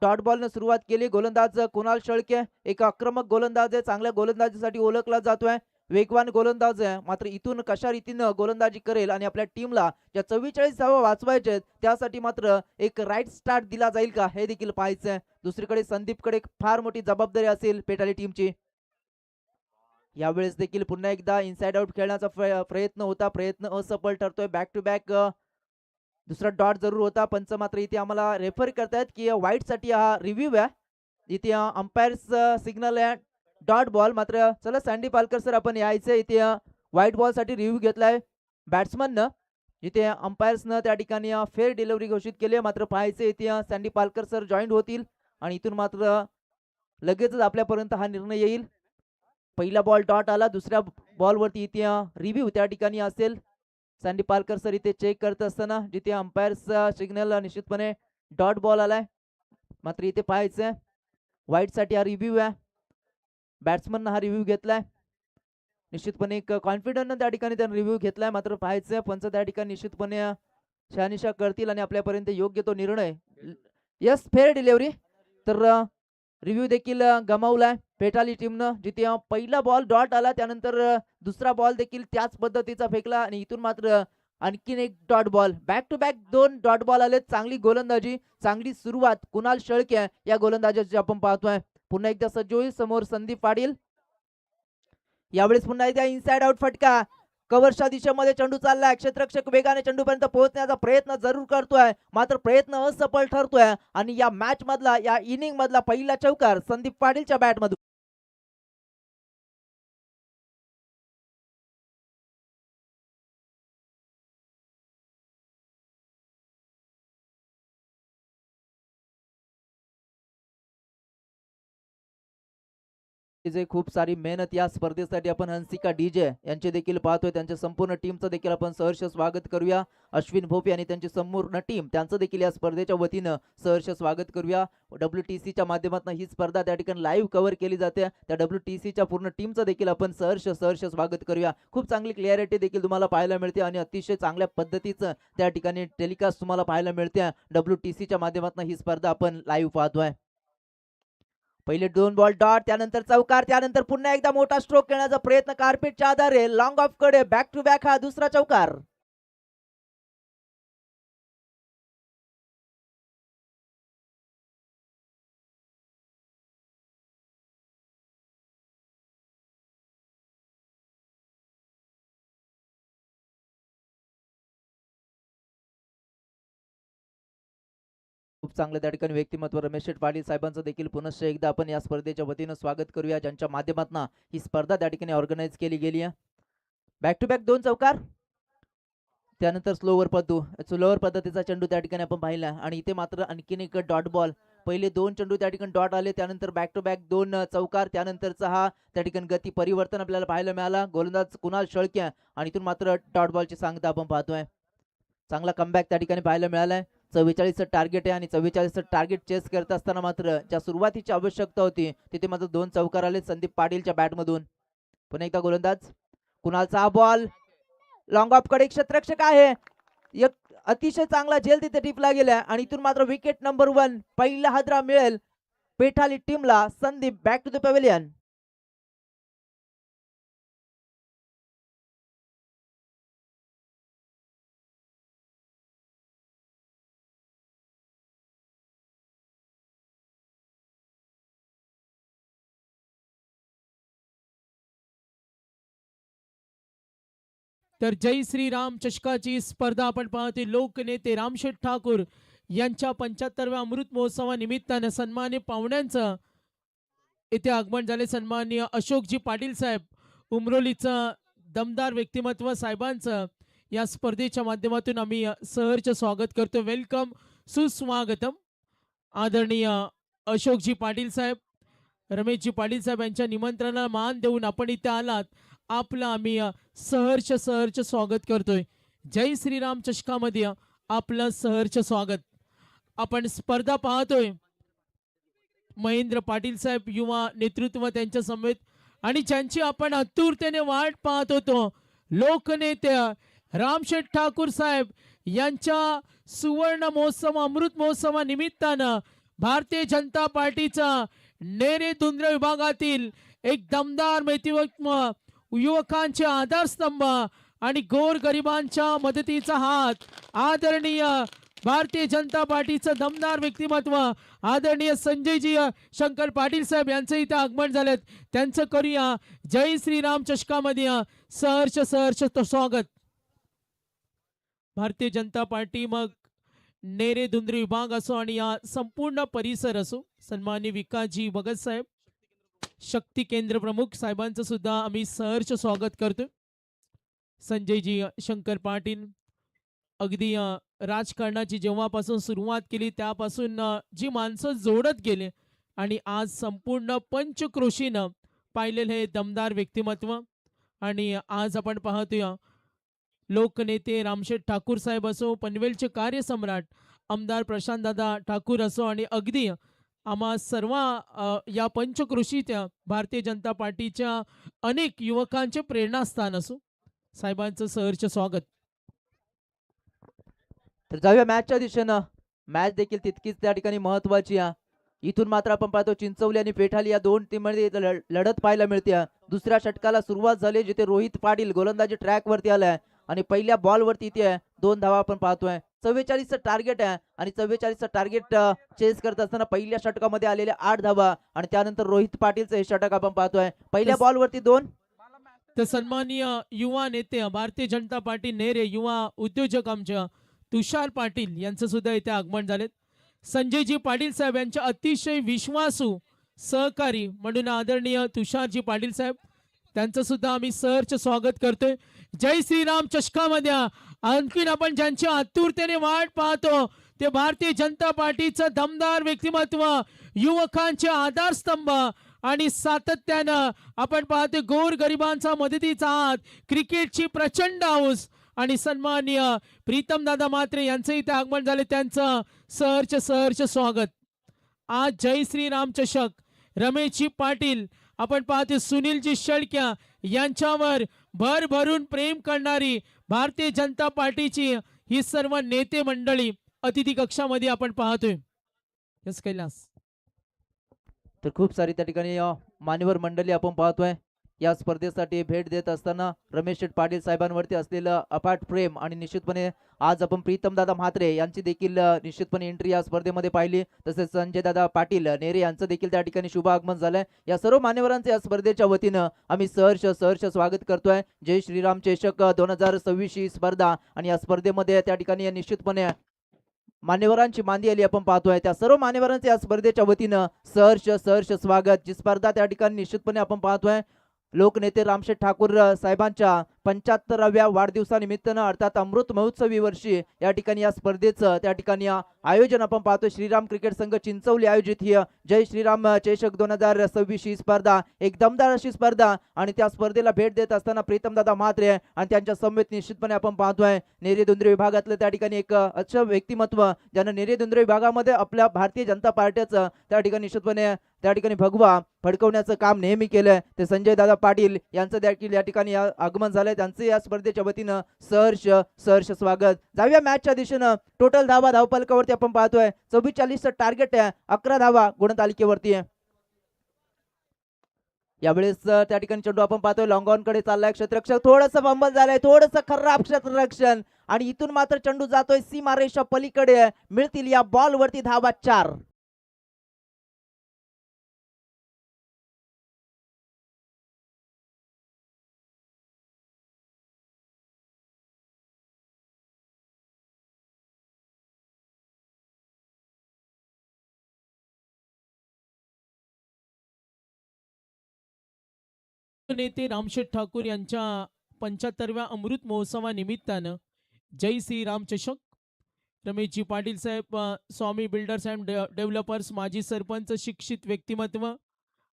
डॉट बॉलने सुरुवात केली. गोलंदाज कुणाल शेळके एक आक्रमक गोलंदाज आहे. चांगल्या गोलंदाजीसाठी ओळखला जातोय. वेगवान गोलंदाज आहे, मात्र इथून कशा रीतीनं गोलंदाजी करेल आणि आपल्या टीमला ज्या 44 धावा वाचवायचे त्यासाठी मात्र एक राईट स्टार्ट दिला जाईल का हे देखील पाहायचंय. दुसरीकडे संदीपकडे एक फार मोठी जबाबदारी असेल पेटाली टीमची. यावेळेस देखील पुन्हा एकदा इनसाइड आउट खेळण्याचा प्रयत्न होता. प्रयत्न असफल ठरतोय. बॅक टू बॅक दुसरा डॉट जरूर होता. पंच मात्र इथे आम्हाला रेफर करतायत की व्हाईट साठी हा रिव्ह्यू आहे. इथे अंपायर्स सिग्नल आहे डॉट बॉल. मात्र चला सँडी पालकर सर आपण यायचं. इथे व्हाईट बॉल साठी रिव्ह्यू घेतलाय बॅट्समननं. इथे अंपायर्सनं त्या ठिकाणी फेअर डिलिव्हरी घोषित केली आहे. मात्र पाहायचं इथे सँडी पालकर सर जॉईन होतील आणि इथून मात्र लगेचच आपल्यापर्यंत हा निर्णय येईल. पहिला बॉल डॉट आला. दुसऱ्या बॉल वरती इथे रिव्ह्यू त्या ठिकाणी असेल. सँडी पालकर सर इथे चेक करत असताना जिथे अंपायर्स सिग्नल निश्चितपणे डॉट बॉल आलाय. मात्र इथे पाहायचंय व्हाईट साठी हा रिव्ह्यू आहे. बॅट्समन हा रिव्ह्यू घेतलाय. निश्चितपणे एक कॉन्फिडन्स त्या ठिकाणी त्यांनी रिव्ह्यू घेतलाय. मात्र पाहायचंय पंच त्या ठिकाणी निश्चितपणे शहानिशा करतील आणि आपल्यापर्यंत योग्य तो निर्णय. Yes fair delivery. तर रिव्ह्यू देखील गमावलाय पेटाली टीमनं. जिथे पहिला बॉल डॉट आला त्यानंतर दुसरा बॉल देखील त्याच पद्धतीचा फेकला आणि इथून मात्र आणखीन एक dot ball. Back to back 2 dot ball आले. चांगली गोलंदाजी, चांगली सुरुवात कुणाल शेळके या गोलंदाजाची आपण पाहतोय. पुन्हा एकदा सज्ज होईल समोर संदीप पाटील. यावेळेस पुन्हा एकदा इनसाइड आउट फटका. कव्हरच्या दिशेमध्ये चेंडू चाललाय. क्षेत्ररक्षक वेगाने चेंडूपर्यंत पोहोचण्याचा प्रयत्न जरूर करतोय, मात्र प्रयत्न असफल ठरतोय आणि या मॅच मधला या इनिंग मधला पहिला चौकार संदीप पाटीलच्या बॅट मधून. जे खूप सारी मेहनत या स्पर्धेसाठी आपण हंसिका डीजे यांचे देखील पाहतोय. त्यांच्या संपूर्ण टीमचं देखील आपण सहर्ष स्वागत करूया. अश्विन भोपे आणि त्यांची संपूर्ण टीम त्यांचं देखील या स्पर्धेच्या वतीनं सहर्ष स्वागत करूया. WTCच्या माध्यमातून ही स्पर्धा त्या ठिकाणी लाईव्ह कव्हर केली जाते. त्या WTCच्या पूर्ण टीमचं देखील आपण सहर्ष स्वागत करूया. खूप चांगली क्लॅरिटी देखील तुम्हाला पाहायला मिळते आणि अतिशय चांगल्या पद्धतीचं त्या ठिकाणी टेलिकास्ट तुम्हाला पाहायला मिळते. WTCच्या माध्यमातून ही स्पर्धा आपण लाईव्ह पाहतोय. पहिले 2 बॉल डॉट, त्यानंतर चौकार, त्यानंतर पुन्हा एकदा मोठा स्ट्रोक खेळण्याचा प्रयत्न कार्पेटच्या आधारे लॉंग ऑफ कडे. बॅक टू बॅक हा दुसरा चौकार. खूप चांगलं त्या ठिकाणी व्यक्तिमत्व रमेश शेठ पाटील साहेबांचं देखील पुनश्च एकदा आपण या स्पर्धेच्या वतीनं स्वागत करूया, ज्यांच्या माध्यमातून ही स्पर्धा त्या ठिकाणी ऑर्गनाइज केली गेली आहे. बॅक टू बॅक 2 चौकार. त्यानंतर स्लोवर पद्धतीचा चेंडू त्या ठिकाणी आपण पाहिला आणि इथे मात्र आणखीन एक डॉट बॉल. पहिले 2 चेंडू त्या ठिकाणी डॉट आले, त्यानंतर बॅक टू बॅक 2 चौकार, त्यानंतरचा हा त्या ठिकाणी गती परिवर्तन आपल्याला पाहायला मिळाला. गोलंदाज कुणाल शेळके आणि इथून मात्र डॉट बॉलची सांगता आपण पाहतोय. चांगला कमबॅक त्या ठिकाणी पाहायला मिळालाय. 44 टार्गेट आहे आणि 44 टार्गेट चेस करत असताना मात्र ज्या सुरुवातीची आवश्यकता होती तिथे मात्र 2 चौकार आले संदीप पाटीलच्या बॅटमधून. पुन्हा एकदा गोलंदाज कुणालचा बॉल लॉंग ऑफ कडे क्षेत्ररक्षक आहे. एक अतिशय चांगला झेल तिथे टिपला गेला आणि इथून मात्र विकेट नंबर 1 पहिला हादरा मिळेल पेठाली टीमला. Sandeep back to the pavilion. तर जय श्रीराम चषकाची स्पर्धा आपण पाहते. लोकनेते रामशेठ ठाकूर यांच्या 75व्या अमृत महोत्सवानिमित्तानं सन्मान्य पाहुण्यांचं इथे आगमन झाले. सन्माननीय अशोकजी पाटील साहेब उमरोलीचं दमदार व्यक्तिमत्व साहेबांचं या स्पर्धेच्या माध्यमातून आम्ही सहर्ष स्वागत करतो. वेलकम, सुस्वागतम. आदरणीय अशोकजी पाटील साहेब, रमेशजी पाटील साहेब यांच्या निमंत्रणाला मान देऊन आपण इथे आलात, आपलं आम्ही सहर्ष स्वागत करतोय. जय श्रीराम चषकामध्ये आपलं सहर्ष स्वागत. आपण स्पर्धा पाहतोय. महेंद्र पाटील साहेब युवा नेतृत्व त्यांच्या समेत आणि ज्यांची आपण आतुरतेने वाट पाहत होतो, लोकनेते रामशेठ ठाकूर साहेब यांच्या सुवर्ण महोत्सव अमृत महोत्सवानिमित्तानं भारतीय जनता पार्टीचा नेरे धुंद्र विभागातील एक दमदार व्यक्तिमत्व, युवकांचे आधारस्तंभ आणि गोरगरिबांच्या मदतीचा हात, आदरणीय भारतीय जनता पार्टीचं दमदार व्यक्तिमत्व आदरणीय संजयजी शंकर पाटील साहेब यांचं इथे आगमन झालेत. त्यांचं करूया जय श्रीराम चषकामध्ये सहर्ष स्वागत. भारतीय जनता पार्टी मग नेरे धुंद्री विभाग असो आणि या संपूर्ण परिसर असो, सन्माननीय विकासजी भगत साहेब शक्ती केंद्र प्रमुख साहेबांचं सुद्धा आम्ही सहर्ष स्वागत करतो. संजयजी शंकर पाटील अगदी राजकारणाची जेव्हापासून सुरुवात केली त्यापासून जी माणसं जोडत गेले आणि आज संपूर्ण पंचक्रोशीनं पाहिलेलं हे दमदार व्यक्तिमत्व. आणि आज आपण पाहतोय लोकनेते रामशेठ ठाकूर साहेब असो, पनवेलचे कार्यसम्राट आमदार प्रशांत दादा ठाकूर असो आणि अगदी आम्हा सर्व या पंचक्रोशीच्या भारतीय जनता पार्टीच्या अनेक युवकांचे प्रेरणास्थान असो, साहेबांचं सहर्ष स्वागत. तर जाऊया मॅचच्या दिशेनं. मॅच देखील तितकीच त्या ठिकाणी महत्वाची आहे. इथून मात्र आपण पाहतो चिंचवली आणि पेठाली या दोन टीममध्ये लढत पाहायला मिळते. दुसऱ्या षटकाला सुरुवात झाली जिथे रोहित पाटील गोलंदाजी ट्रॅक वरती आलाय आणि पहिल्या बॉल वरती इथे 2 धावा आपण पाहतोय. 44 टार्गेट आहे आणि 44 टार्गेट चेस करत असताना पहिल्या षटकामध्ये आलेल्या 8 धावा आणि त्यानंतर रोहित पाटीलचं हे षटक आपण पाहतोय. पहिल्या बॉल वरती 2. तर सन्माननीय युवा नेते भारतीय जनता पार्टी नेरे युवा उद्योजक आमच्या तुषार पाटील यांचं सुद्धा इथे आगमन झालेत. संजयजी पाटील साहेब यांच्या अतिशय विश्वासू सहकारी म्हणून आदरणीय तुषारजी पाटील साहेब त्यांचं सुद्धा आम्ही सहर्ष स्वागत करतोय. जय श्रीराम चषकामध्ये आणखीन आपण ज्यांच्या आतुरतेने वाट पाहतो ते भारतीय जनता पार्टीचं दमदार व्यक्तिमत्व, युवकांचे आधारस्तंभ आणि सातत्यानं आपण पाहतो गोरगरिबांचा मदतीचा हात, क्रिकेटची प्रचंड हौस आणि सन्माननीय प्रीतम दादा म्हात्रे यांचं इथे आगमन झाले, त्यांचं सहर्ष स्वागत. आज जय श्रीराम चषक रमेशजी पाटील आपण पाहतो सुनीलजी शेळक्या यांच्यावर भरभरून प्रेम करणारी भारतीय जनता पार्टीची ही सर्व नेते मंडळी अतिथी कक्षामध्ये आपण पाहतोय. यस कैलास. तर खूप सारी त्या ठिकाणी मान्यवर मंडळी आपण पाहतोय. या स्पर्धेसाठी भेट देत असताना रमेश पाटील साहेबांवरती असलेलं अफाट प्रेम आणि निश्चितपणे आज आपण प्रीतम दादा म्हात्रे यांची देखील निश्चितपणे एंट्री या स्पर्धेमध्ये पाहिली. तसेच संजय दादा पाटील नेरे यांचं देखील त्या ठिकाणी शुभ आगमन झालंय. या सर्व मान्यवरांचे या स्पर्धेच्या वतीनं आम्ही सहर्ष स्वागत करतोय. जय श्रीराम चषक 2026 ही स्पर्धा आणि या स्पर्धेमध्ये त्या ठिकाणी निश्चितपणे मान्यवरांची मांदी आली आपण पाहतोय. त्या सर्व मान्यवरांचे या स्पर्धेच्या वतीनं सहर्ष स्वागत. जी स्पर्धा त्या ठिकाणी निश्चितपणे आपण पाहतोय लोकनेते रामशेठ ठाकूर साहेबांच्या 75व्या वाढदिवसानिमित्तानं अर्थात अमृत महोत्सवी वर्षी या ठिकाणी या स्पर्धेचं त्या ठिकाणी आयोजन आपण पाहतोय. श्रीराम क्रिकेट संघ चिंचवली आयोजित ही जय श्रीराम चषक 2026 ही स्पर्धा एक दमदार अशी स्पर्धा आणि त्या स्पर्धेला भेट देत असताना प्रीतमदादा म्हात्रे आणि त्यांच्या समवेत निश्चितपणे आपण पाहतोय नेरेदुंद्रे विभागातलं त्या ठिकाणी एक असं व्यक्तिमत्व ज्यानं नेरेदुंद्रे विभागामध्ये आपल्या भारतीय जनता पार्टीचं त्या ठिकाणी निश्चितपणे त्या ठिकाणी भगवा फडकवण्याचं काम नेहमी केलंय. ते संजय दादा पाटील यांचं देखील या ठिकाणी आगमन झालंय. त्यांचं या स्पर्धेच्या वतीनं सहर्ष स्वागत. जाऊया मॅचच्या दिशेनं. टोटल धावा धावफलकावरती आपण पाहतोय 44चं टार्गेट आहे. 11 धावा गुणतालिकेवरती आहे. यावेळेस त्या ठिकाणी चेंडू आपण पाहतोय लॉंग ऑन कडे चाललाय. क्षेत्ररक्षक थोडंसं फंबल झालंय, थोडंसं खराब क्षेत्ररक्षण आणि इथून मात्र चेंडू जातोय सीमारेषा पलीकडे. मिळतील या बॉल वरती धावा 4. नेते रामशेठ ठाकूर यांच्या 75व्या अमृत महोत्सवानिमित्तानं जय श्रीराम चषक रमेशजी पाटील साहेब स्वामी बिल्डर्स अँड डेव्हलपर्स माजी सरपंच शिक्षित व्यक्तिमत्व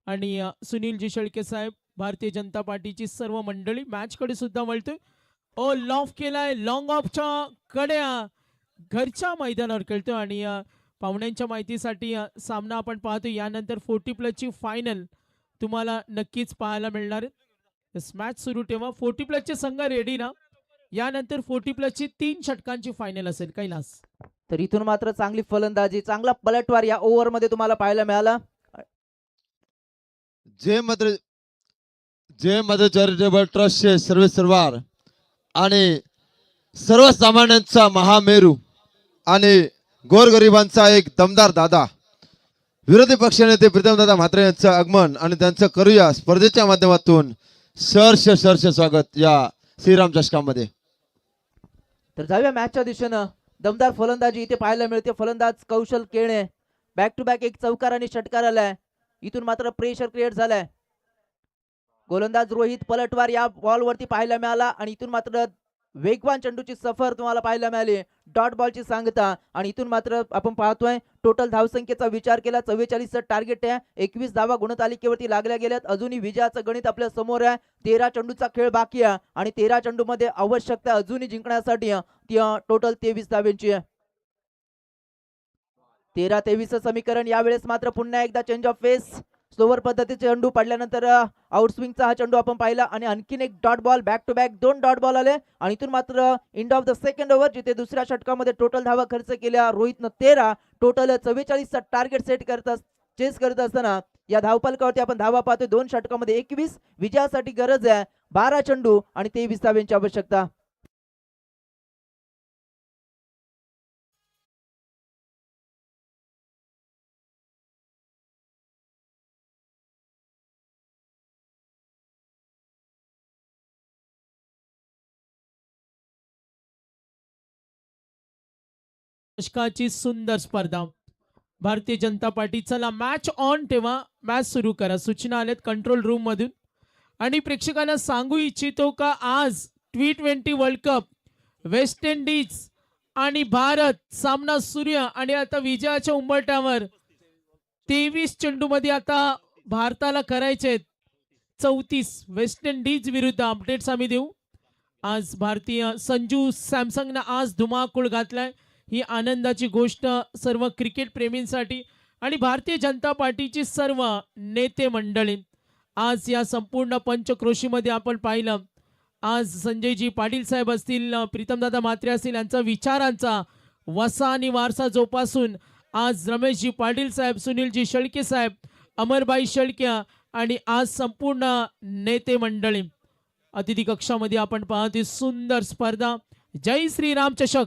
आणि सुनीलजी शेळके साहेब भारतीय जनता पार्टीची सर्व मंडळी मॅचकडे सुद्धा वळतोय. ओ लॉफ केलाय लॉंग ऑफच्या कड्या घरच्या मैदानावर खेळतोय आणि पाहुण्यांच्या माहितीसाठी सामना आपण पाहतो. यानंतर 40+ फायनल तुम्हाला नक्कीच पाहायला मिळणार आहे. मॅच सुरू ठेवा. 40+ संघ रेडी ना. यानंतर 40+ 3 षटकांची फायनल असेल कैलास. तर इथून मात्र चांगली फलंदाजी चांगला पलटवार या ओव्हर मध्ये तुम्हाला पाहायला मिळाला. जय मदर चॅरिटेबल ट्रस्टचे सर्वेसर्वार आणि सर्वसामान्यांचा महामेरू आणि गोरगरिबांचा एक दमदार दादा विरोधी पक्षनेते प्रीतमदादा म्हात्रे यांचं आगमन आणि त्यांचं करूया स्पर्धेच्या माध्यमातून सहर्ष स्वागत या श्रीराम चषकामध्ये. तर जाऊया मॅचच्या दिशेनं. दमदार फलंदाजी इथे पाहायला मिळते. फलंदाज कौशल केणे बॅक टू बॅक एक चौकार आणि षटकार आलाय. इथून मात्र प्रेशर क्रिएट झालाय. गोलंदाज रोहित पलटवार या बॉल वरती पाहायला मिळाला आणि इथून मात्र वेगवान चेंडूची सफर तुम्हाला पाहायला मिळाली. डॉट बॉलची सांगता आणि इथून मात्र आपण पाहतोय टोटल धावसंख्येचा विचार केला 44चं टार्गेट आहे. 21 धावा गुणतालिकेवरती लागल्या गेल्यात. अजूनही विजयाचं गणित आपल्या समोर आहे. 13 चेंडूचा खेळ बाकी आहे आणि 13 चेंडू मध्ये आवश्यकता अजूनही जिंकण्यासाठी ती टोटल 23 धाव्यांची आहे. 13-23 समीकरण. यावेळेस मात्र पुन्हा एकदा चेंज ऑफ फेस. स्लोवर पद्धतीचे चेंडू पडल्यानंतर आउटस्विंगचा हा चेंडू आपण पाहिला आणि आणखीन एक dot ball. Back to back 2 dot ball आले आणि इथून मात्र end of the second over जिथे दुसऱ्या षटकामध्ये टोटल धावा खर्च केल्या रोहितनं 13. टोटल 44चा टार्गेट चेस करत असताना या धावफलकावरती आपण धावा पाहतोय 2 षटकामध्ये 21. विजयासाठी गरज आहे 12 चेंडू आणि 23 धाव्यांची आवश्यकता. चषकाची सुंदर स्पर्धा. भारतीय जनता पार्टी चला मॅच ऑन ठेवा. मॅच सुरू करा. सूचना आल्यात कंट्रोल रूम मधून आणि प्रेक्षकांना सांगू इच्छितो का आज T20 world cup West Indies आणि भारत सामना सूर्य आणि आता विजयाच्या उंबरठ्यावर 23 चेंडू मध्ये आता भारताला करायचे 34 वेस्ट इंडिज विरुद्ध. अपडेट्स आम्ही देऊ. आज भारतीय संजू सॅमसंगनं आज धुमाकूळ घातलाय. ही आनंदाची गोष्ट सर्व क्रिकेट प्रेमींसाठी आणि भारतीय जनता पार्टीची सर्व नेते मंडळी. आज या संपूर्ण पंचक्रोशीमध्ये आपण पाहिलं आज संजयजी पाटील साहेब असतील प्रीतमदादा म्हात्रे असतील यांचा विचारांचा वसा आणि वारसा जोपासून आज रमेशजी पाटील साहेब सुनीलजी शेळके साहेब अमरबाई शेळके आणि आज संपूर्ण नेते मंडळी अतिथी कक्षामध्ये आपण पाहतोय सुंदर स्पर्धा. जय श्रीराम चषक.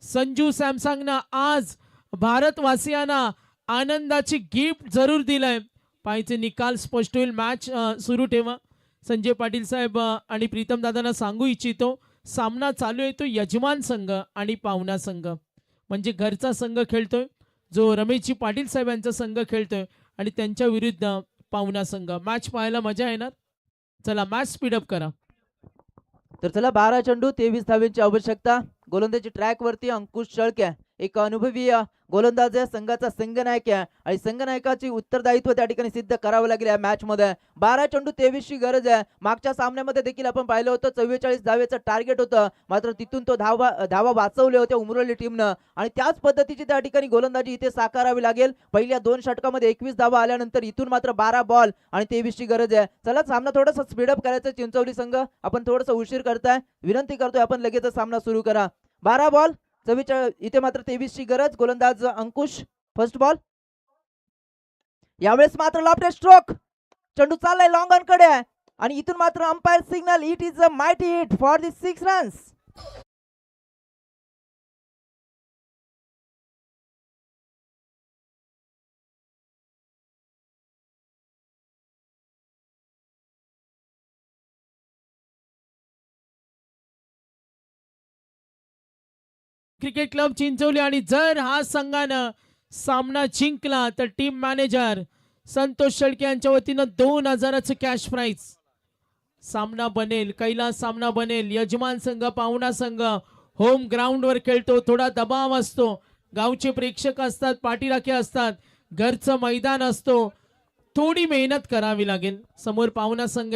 संजू सॅमसंगना आज भारतवासियांना आनंदाची गिफ्ट जरूर दिलंय. पाहायचे निकाल स्पष्ट होईल. मॅच सुरू ठेवा. संजय पाटील साहेब आणि प्रीतम दादांना सांगू इच्छितो सामना चालू आहे तो यजमान संघ आणि पाहुणा संघ म्हणजे घरचा संघ खेळतोय जो रमेशजी पाटील साहेब यांचा संघ खेळतोय आणि त्यांच्या विरुद्ध पाहुणा संघ. मॅच पाहायला मजा येणार. चला मॅच स्पीडअप करा. तर चला 12 चेंडू 23 धावेची आवश्यकता. गोलंदाजी ट्रॅक वरती अंकुश शेळके, एक अनुभवी गोलंदाज आहे, संघाचा संघनायक आहे आणि संघनायकाची उत्तरदायित्व त्या ठिकाणी सिद्ध करावं लागेल या मॅच मध्ये. 12 चेंडू 23 ची गरज आहे. मागच्या सामन्यामध्ये देखील आपण पाहिलं होतं 44 धावेचं टार्गेट होतं, मात्र तिथून तो धावा वाचवले होते उमरवली टीमनं आणि त्याच पद्धतीची त्या ठिकाणी गोलंदाजी इथे साकारावी लागेल. पहिल्या 2 षटकामध्ये 21 धावा आल्यानंतर इथून मात्र 12 बॉल आणि 23 ची गरज आहे. चला सामना थोडासा स्पीडअप करायचा चिंचवली संघ, आपण थोडंसं उशीर करताय, विनंती करतोय आपण लगेच सामना सुरू करा. 12 बॉल 44, इथे मात्र 23 ची गरज. गोलंदाज अंकुश, फर्स्ट बॉल. यावेळेस मात्र लॉफ्ट स्ट्रोक, चेंडू चाललाय लॉंग ऑन कडे आणि इथून मात्र umpire signal, it is a mighty hit for the 6 runs. Cricket club Chinchwali आणि जर हा संघानं सामना जिंकला तर टीम मॅनेजर संतोष शेळके यांच्या वतीनं 2000चं कॅश प्राइज सामना बनेल. कैलास सामना बनेल. यजमान संघ पाहुणा संघ होम ग्राउंड वर खेळतो, थोडा दबाव असतो, गावचे प्रेक्षक असतात, पाठीराखे असतात, घरचं मैदान असतो, थोडी मेहनत करावी लागेल. समोर पाहुणा संघ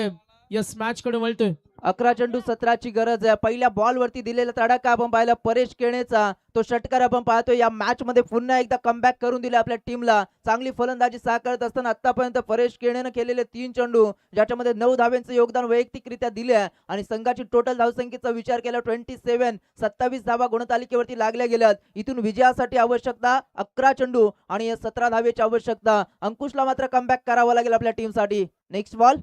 यस मॅच कडे वळतोय. 11 चेंडू 17 ची गरज आहे. पहिल्या बॉल वरती दिलेला तडाखा आपण पाहिला परेश केणेचा, तो षटकार आपण पाहतोय. या मॅच मध्ये पुन्हा एकदा कमबॅक करून दिले आपल्या टीमला. चांगली फलंदाजी साकारत असताना आतापर्यंत परेश केणेनं केलेले 3 चेंडू ज्याच्यामध्ये 9 धाव्यांचं योगदान वैयक्तिकरित्या दिले आणि संघाची टोटल धावसंख्येचा विचार केला 27, 27 धावा गुणतालिकेवरती लागल्या गेल्यात. इथून विजयासाठी आवश्यकता 11 चेंडू आणि 17 धावेची आवश्यकता. अंकुशला मात्र कमबॅक करावं लागेल आपल्या टीमसाठी. Next ball.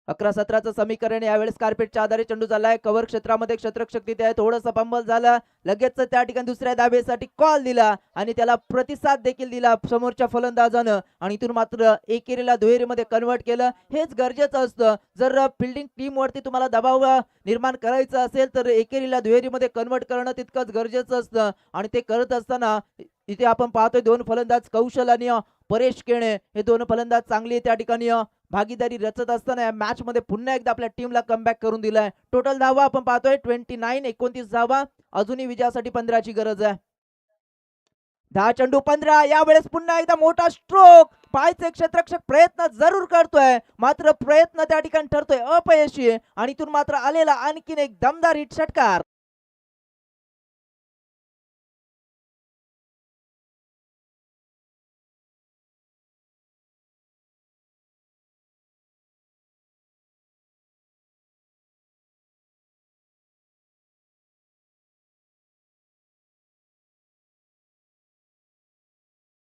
11-17चं समीकरण यावेळेस कार्पेटच्या आधारे चेंडू झालाय कव्हर क्षेत्रामध्ये, क्षेत्ररक्षक तिथे आहे, थोडंसं पंबल झालं, लगेच त्या ठिकाणी दुसऱ्या धावेसाठी कॉल दिला आणि त्याला प्रतिसाद देखील दिला समोरच्या फलंदाजानं आणि इथून मात्र एकेरीला दुहेरीमध्ये कन्वर्ट केलं. हेच गरजेचं असतं. जर फिल्डिंग टीम वरती तुम्हाला दबाव निर्माण करायचा असेल तर एकेरीला दुहेरीमध्ये कन्वर्ट करणं तितकंच गरजेचं असतं आणि ते करत असताना इथे आपण पाहतोय 2 फलंदाज कौशल आणि परेश केणे, हे 2 फलंदाज चांगली त्या ठिकाणी भागीदारी रचत असताना या मॅच मध्ये पुन्हा एकदा आपल्या टीमला कमबॅक करून दिलाय. टोटल धावा आपण पाहतोय 29 धावा. अजूनही विजयासाठी 15 ची गरज आहे. 10 चेंडू 15. यावेळेस पुन्हा एकदा मोठा स्ट्रोक. पायचे क्षेत्ररक्षक प्रयत्न जरूर करतोय, मात्र प्रयत्न त्या ठिकाणी ठरतोय अपयशी आणि इथून मात्र आलेला आणखीन एक दमदार हिट षटकार.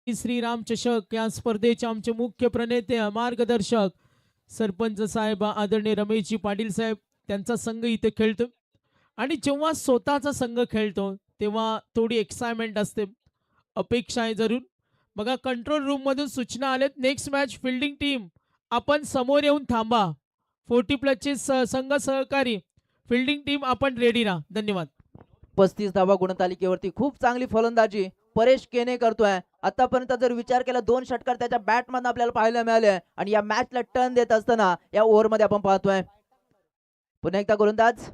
श्रीराम चषक या स्पर्धेचे आमचे मुख्य प्रणेते मार्गदर्शक सरपंच साहेब आदरणीय रमेशजी पाटील साहेब, त्यांचा संघ इथे खेळतो आणि जेव्हा स्वतःचा संघ खेळतो तेव्हा थोडी एक्साइटमेंट असते, अपेक्षा आहे जरूर. बघा कंट्रोल रूम मधून सूचना आलेत, नेक्स्ट मॅच फिल्डिंग टीम आपण समोर येऊन थांबा. 40+ संघ सहकारी फिल्डिंग टीम आपण रेडी राहा. धन्यवाद. 35 धावा गुणतालिकेवरती खूप चांगली फलंदाजी परेश केने करतोय. आतापर्यंत जर विचार केला 2 षटकार त्याच्या बॅटमधून आपल्याला पाहायला मिळाले आणि या मॅचला टर्न देत असताना या ओव्हरमध्ये आपण पाहतोय पुन्हा एकदा गोलंदाज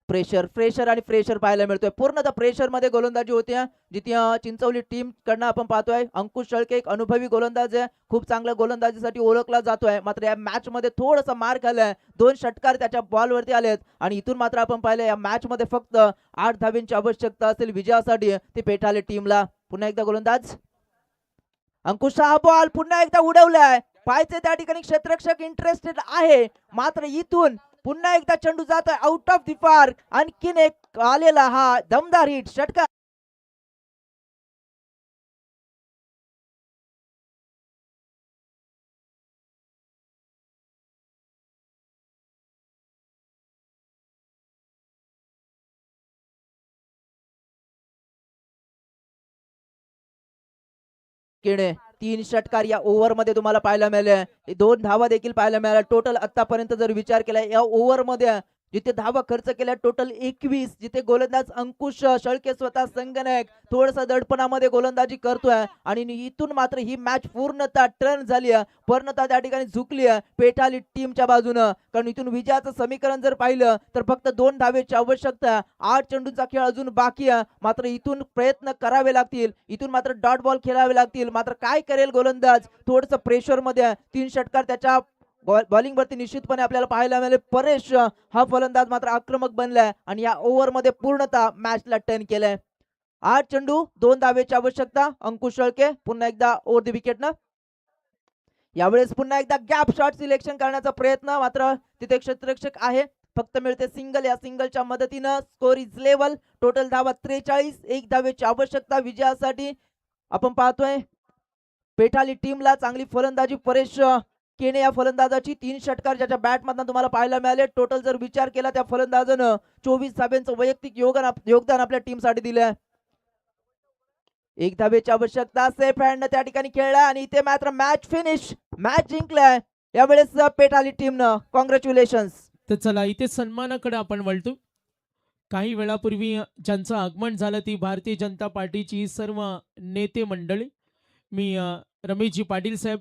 प्रेशर आणि फ्रेशर पाहायला मिळतोय. पूर्णतः प्रेशर मध्ये गोलंदाजी होती जिथे चिंचवली टीम कडनं आपण पाहतोय. अंकुश शेळके एक अनुभवी गोलंदाज आहे, खूप चांगल्या गोलंदाजीसाठी ओळखला जातोय, मात्र या मॅच मध्ये थोडासा मार खाल्लाय. 2 षटकार त्याच्या बॉल वरती आलेत आणि इथून मात्र आपण पाहिलं या मॅच मध्ये फक्त 8 धावेंची आवश्यकता असेल विजयासाठी. ते पेठाले टीमला. पुन्हा एकदा गोलंदाज अंकुश, हा बॉल पुन्हा एकदा उडवलाय. पायचे त्या ठिकाणी क्षेत्ररक्षक इंटरेस्टेड आहे, मात्र इथून पुन्हा एकदा चेंडू जातोय आउट ऑफ द पार्क. आणखीन एक आलेला हा दमदार हिट षटकार. केणे 3 षटकार या ओव्हर मध्ये तुम्हाला पाहायला मिळाले. 2 धावा देखील पाहायला मिळाल्या. टोटल आतापर्यंत जर विचार केला या ओव्हर मध्ये जिथे धावा खर्च केल्या टोटल 21, जिथे गोलंदाज अंकुश शेळके स्वतः संगणक थोडसा दडपणामध्ये गोलंदाजी करतोय आणि इथून मात्र ही मॅच पूर्णतः टर्न झाली आहे, पूर्णतः त्या ठिकाणी झुकली आहे पेठाली टीमच्या बाजूनं. कारण इथून विजयाचं समीकरण जर पाहिलं तर फक्त 2 धावेची आवश्यकता आहे. 8 चेंडूंचा खेळ अजून बाकी आहे, मात्र इथून प्रयत्न करावे लागतील, इथून मात्र डॉट बॉल खेळावे लागतील. मात्र काय करेल गोलंदाज, थोडंसं प्रेशर मध्ये आहे. 3 षटकार त्याच्या बॉलिंग वरती निश्चितपणे आपल्याला पाहायला मिळेल. परेश हा फलंदाज मात्र आक्रमक बनलाय आणि या ओव्हर मध्ये पूर्णतः मॅचला टर्न केलंय. 8 चेंडू 2 धावेची आवश्यकता. अंकुश शेळके पुन्हा एकदा ओव्हर द विकेटनं. यावेळेस पुन्हा एकदा गॅप शॉट सिलेक्शन करण्याचा प्रयत्न, मात्र तिथे क्षेत्ररक्षक आहे. फक्त मिळते सिंगल. या सिंगलच्या मदतीनं स्कोर इज लेवल. टोटल धावा 43. 1 धावेची आवश्यकता विजयासाठी. आपण पाहतोय पेठाली टीमला चांगली फलंदाजी परेश केने या फलंदाजाची. 3 षटकार ज्याच्या बॅट मधून तुम्हाला पाहायला मिळाले. टोटल जर विचार केला त्या फलंदाजानं 24 धाब्यांचं वैयक्तिक योगदान आपल्या टीमसाठी दिलंय. 1 धावेची आवश्यकता. सेफ हँड त्या ठिकाणी खेळला आणि इथे मात्र मॅच फिनिश, मॅच जिंकलाय यावेळेस पेठाली टीमनं. कॉंग्रॅच्युलेशन्स. तर चला इथे सन्मानाकडे आपण वळतो. काही वेळापूर्वी ज्यांचं आगमन झालं ती भारतीय जनता पार्टीची सर्व नेते मंडळी. मी रमेशजी पाटील साहेब